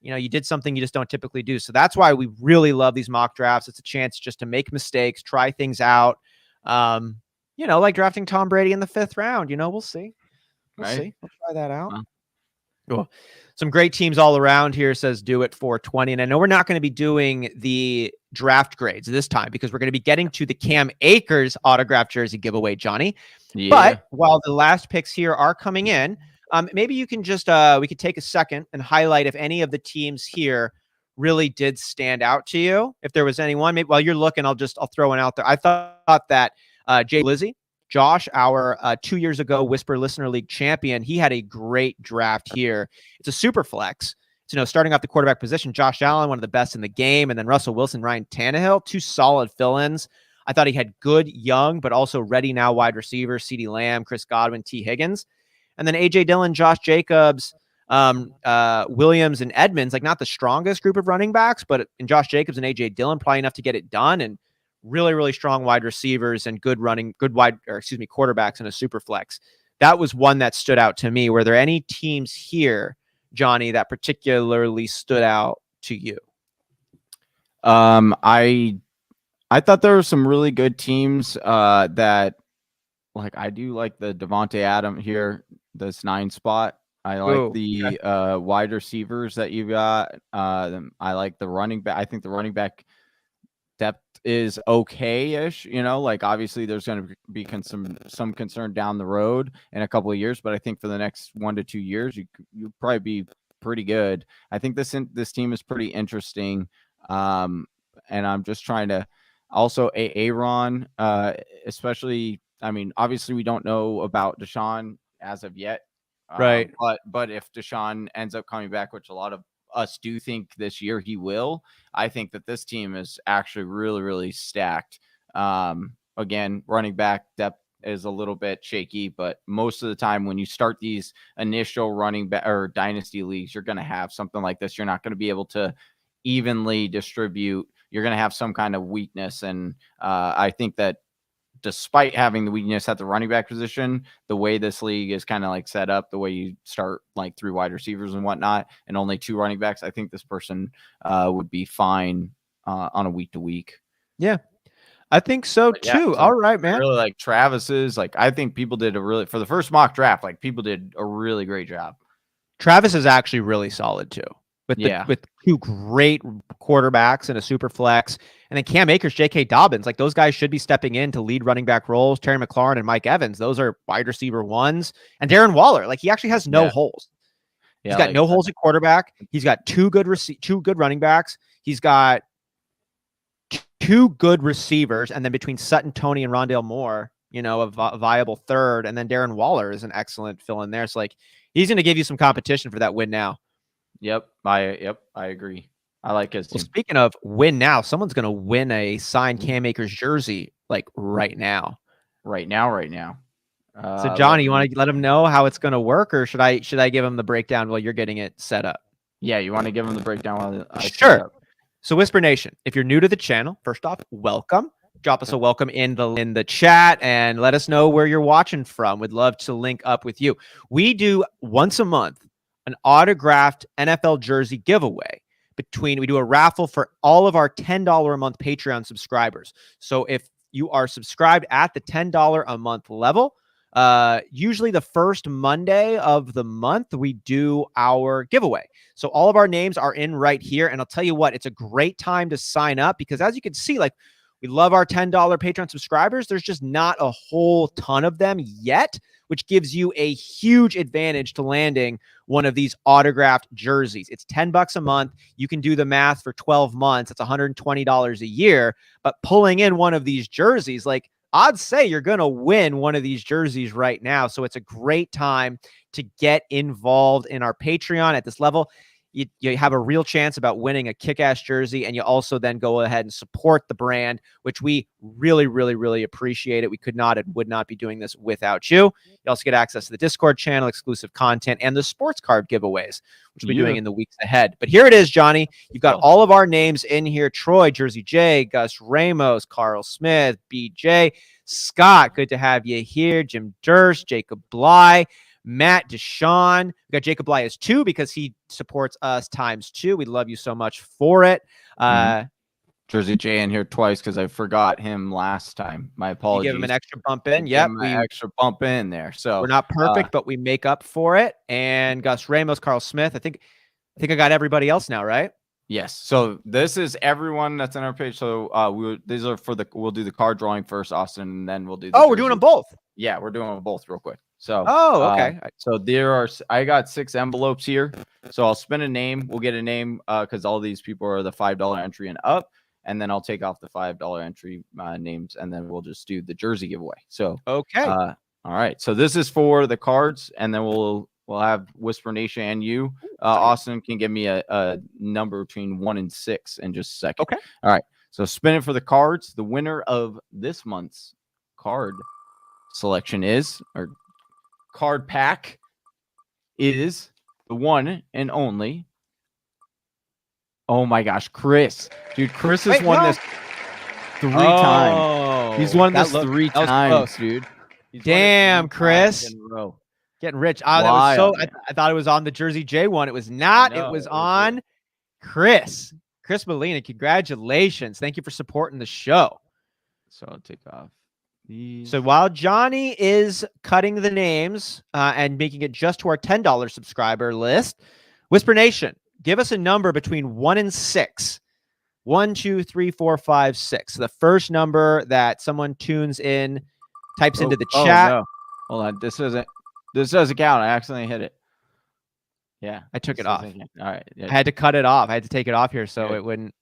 you did something you just don't typically do. So that's why we really love these mock drafts. It's a chance just to make mistakes, try things out. Like drafting Tom Brady in the 5th round, we'll see. We'll see. We'll try that out. Wow. Cool. Some great teams all around here, says Do It 420. And I know we're not going to be doing the draft grades this time because we're going to be getting to the Cam Akers autographed jersey giveaway, Johnny. Yeah. But while the last picks here are coming in, maybe you can just, we could take a second and highlight if any of the teams here really did stand out to you. If there was anyone, maybe while you're looking, I'll throw one out there. I thought that Jay Lizzie, Josh, our 2 years ago Whisper Listener League champion, he had a great draft here. It's a super flex. So, starting off the quarterback position, Josh Allen, one of the best in the game, and then Russell Wilson, Ryan Tannehill, 2 solid fill-ins. I thought he had good young, but also ready now wide receivers, CeeDee Lamb, Chris Godwin, T. Higgins. And then A.J. Dillon, Josh Jacobs, Williams, and Edmonds, like not the strongest group of running backs, but in Josh Jacobs and A.J. Dillon, probably enough to get it done. And really, really strong wide receivers and good quarterbacks in a super flex. That was one that stood out to me. Were there any teams here, Johnny, that particularly stood out to you? I thought there were some really good teams that, like, I do like the Devante Adams here, this 9 spot. I like wide receivers that you got. I like the running back. I think the running back depth is okay-ish. Like obviously there's going to be some concern down the road in a couple of years, but I think for the next 1 to 2 years, you'll probably be pretty good. I think this team is pretty interesting. And I'm just trying to also Aaron, especially. I mean, obviously we don't know about Deshaun as of yet, right? But if Deshaun ends up coming back, which a lot of us do think this year he will, I think that this team is actually really, really stacked. Again, running back depth is a little bit shaky, but most of the time when you start these initial running back or dynasty leagues, you're going to have something like this. You're not going to be able to evenly distribute. You're going to have some kind of weakness. And I think that despite having the weakness at the running back position, the way this league is kind of like set up, the way you start like 3 wide receivers and whatnot, and only 2 running backs, I think this person would be fine on a week to week. Yeah, I think so too. So all right, man. Really like Travis's. Like I think people did for the first mock draft, like people did a really great job. Travis is actually really solid too. With 2 great quarterbacks and a super flex. And then Cam Akers, J.K. Dobbins, like those guys should be stepping in to lead running back roles. Terry McLaurin and Mike Evans, those are wide receiver 1s. And Darren Waller, like he actually has no holes. He's got no holes at quarterback. He's got 2 good running backs. He's got 2 good receivers. And then between Sutton, Tony, and Rondale Moore, a viable third. And then Darren Waller is an excellent fill in there. So like he's going to give you some competition for that win now. Yep, I agree. I like his team. Well, speaking of win now, someone's going to win a signed Cam Akers jersey like right now. Right now. So Johnny, you want to let him know how it's going to work, or should I give him the breakdown while you're getting it set up? Yeah, you want to give him the breakdown while I sure. set up. So Whisper Nation, if you're new to the channel, first off, welcome. Drop us a welcome in the chat and let us know where you're watching from. We'd love to link up with you. We do once a month an autographed NFL jersey giveaway. We do a raffle for all of our $10 a month Patreon subscribers. So if you are subscribed at the $10 a month level, usually the first Monday of the month, we do our giveaway. So all of our names are in right here. And I'll tell you what, it's a great time to sign up because as you can see, like we love our $10 Patreon subscribers. There's just not a whole ton of them yet, which gives you a huge advantage to landing one of these autographed jerseys. It's $10 a month. You can do the math for 12 months. It's $120 a year. But pulling in one of these jerseys, like I'd say you're going to win one of these jerseys right now. So it's a great time to get involved in our Patreon at this level. You have a real chance about winning a kick-ass jersey, and you also then go ahead and support the brand, which we really, really, really appreciate it. We could not and would not be doing this without you. You also get access to the Discord channel, exclusive content, and the sports card giveaways, which we'll be doing in the weeks ahead. But here it is, Johnny. You've got all of our names in here. Troy, Jersey J, Gus Ramos, Carl Smith, BJ, Scott. Good to have you here. Jim Durst, Jacob Bley, Matt Deshawn. We got Jacob Bley as 2 because he supports us ×2. We love you so much for it. Jersey J in here twice because I forgot him last time. My apologies. You give him an extra bump in. Yep. Extra bump in there. So we're not perfect, but we make up for it. And Gus Ramos, Carl Smith. I think I got everybody else now, right? Yes. So this is everyone that's on our page. So these are we'll do the card drawing first, Austin, and then we'll do we're doing them both. Yeah, we're doing them both real quick. So okay. So I got 6 envelopes here. So I'll spin a name. We'll get a name because all these people are the $5 entry and up. And then I'll take off the $5 entry names, and then we'll just do the jersey giveaway. So okay. All right. So this is for the cards, and then we'll have Whisper Nation and you. Austin can give me a number between 1 and 6 in just a second. Okay. All right. So spin it for the cards. The winner of this month's card selection or card pack is the one and only. Oh my gosh, Chris. Dude, Chris has won this 3 times. He's won this 3 times, dude. Damn, Chris. Getting rich. I thought it was on the Jersey J one. It was not. It was on Chris. Chris Molina, congratulations. Thank you for supporting the show. So I'll take off these. So while Johnny is cutting the names and making it just to our $10 subscriber list, Whisper Nation, give us a number between 1 and 6. 1, 2, 3, 4, 5, 6. The first number that someone tunes in, types into the chat. No. Hold on. This doesn't count. I accidentally hit it. Yeah. I took it off. All right. Yeah. I had to cut it off. I had to take it off here so it wouldn't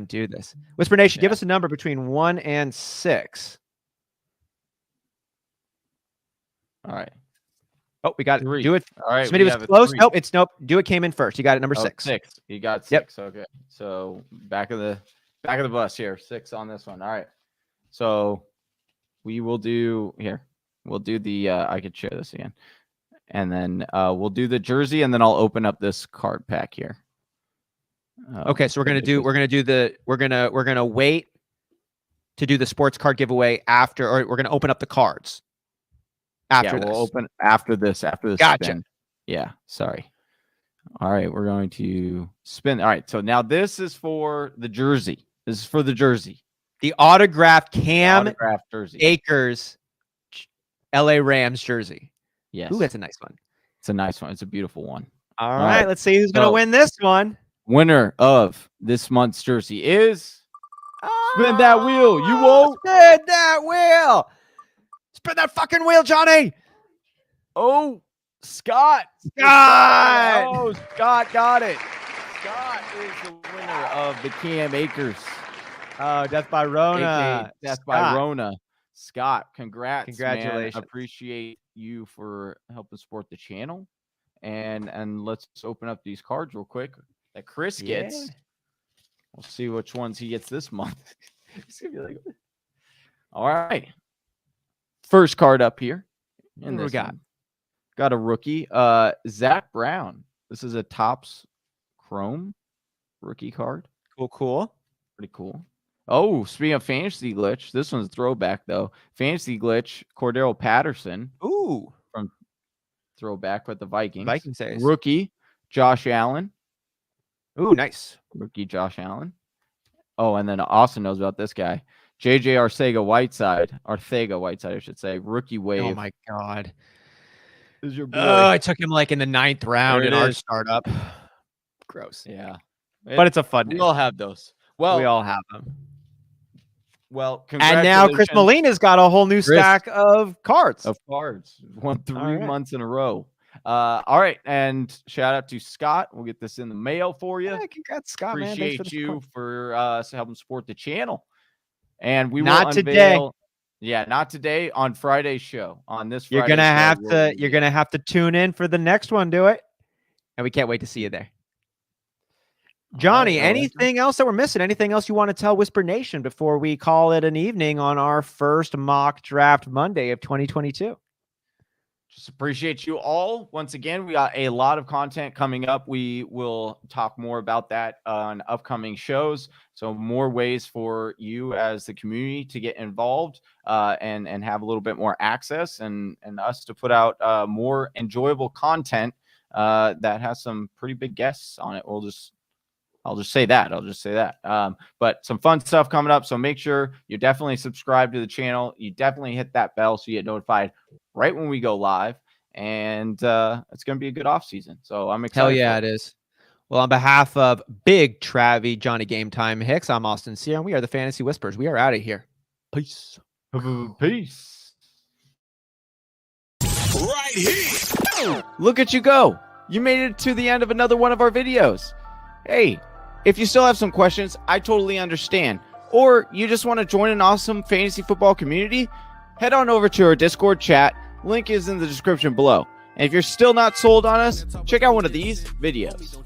do this. Whisper Nation, give us a number between 1 and 6. All right. Oh, we got 3. Do it. All right. Smitty was close. Nope. Do it came in first. You got it number 6. 6. You got 6. Yep. Okay. So back of the bus here. 6 on this one. All right. So we will do here. We'll do the I could share this again. And then we'll do the jersey, and then I'll open up this card pack here. Okay, so we're gonna wait to do the sports card giveaway after, or we're gonna open up the cards after this. We'll open after this. Gotcha. Spin. Yeah, sorry. All right, we're going to spin. All right, so now this is for the jersey. This is for the jersey. The autographed Cam jersey. Akers LA Rams jersey. Yes. Ooh, that's a nice one. It's a nice one. It's a beautiful one. All right. Let's see who's going to win this one. Winner of this month's jersey is... Spin that wheel. You won't. Spin that wheel. Spin that fucking wheel, Johnny. Oh, Scott. Oh, Scott got it. Scott is the winner of the Cam Akers. Oh, Death by Rona. Death by Rona. Scott, congratulations. Man. Appreciate you for helping support the channel. And let's open up these cards real quick that Chris gets. We'll see which ones he gets this month. It's gonna be like, all right. First card up here. And we got a rookie. Zach Brown. This is a Topps Chrome rookie card. Cool. Pretty cool. Oh, speaking of fantasy glitch, this one's a throwback though. Fantasy glitch, Cordero Patterson. Ooh, from throwback with the Vikings. Vikings days. Rookie, Josh Allen. Ooh, nice. Rookie Josh Allen. Oh, and then Austin knows about this guy. JJ Arcega-Whiteside, I should say. Rookie wave. Oh my God. This is your boy. Oh, I took him like in the 9th round in our startup. Gross. Yeah. But it's a fun We all have those. Well, we all have them. Well, and now Chris Molina's got a whole new stack of cards. Won 3 months in a row. All right, and shout out to Scott. We'll get this in the mail for you. Yeah, congrats, Scott. Appreciate you for helping support the channel. And we not will unveil, not today. On Friday's show. On this Friday, you're gonna have to tune in for the next one. Do it, and we can't wait to see you there. Johnny, anything else that we're missing? Anything else you want to tell Whisper Nation before we call it an evening on our first mock draft Monday of 2022? Just appreciate you all. Once again, we got a lot of content coming up. We will talk more about that on upcoming shows. So more ways for you as the community to get involved and have a little bit more access and us to put out more enjoyable content that has some pretty big guests on it. I'll just say that. But some fun stuff coming up. So make sure you definitely subscribe to the channel. You definitely hit that bell so you get notified right when we go live. And it's going to be a good off season. So I'm excited. Hell yeah, it is. Well, on behalf of Big Travie, Johnny Game Time Hicks, I'm Austin Sear, and we are the Fantasy Whispers. We are out of here. Peace. Peace. Right here. Look at you go. You made it to the end of another one of our videos. Hey, if you still have some questions, I totally understand. Or you just want to join an awesome fantasy football community, head on over to our Discord chat. Link is in the description below. And if you're still not sold on us, check out one of these videos.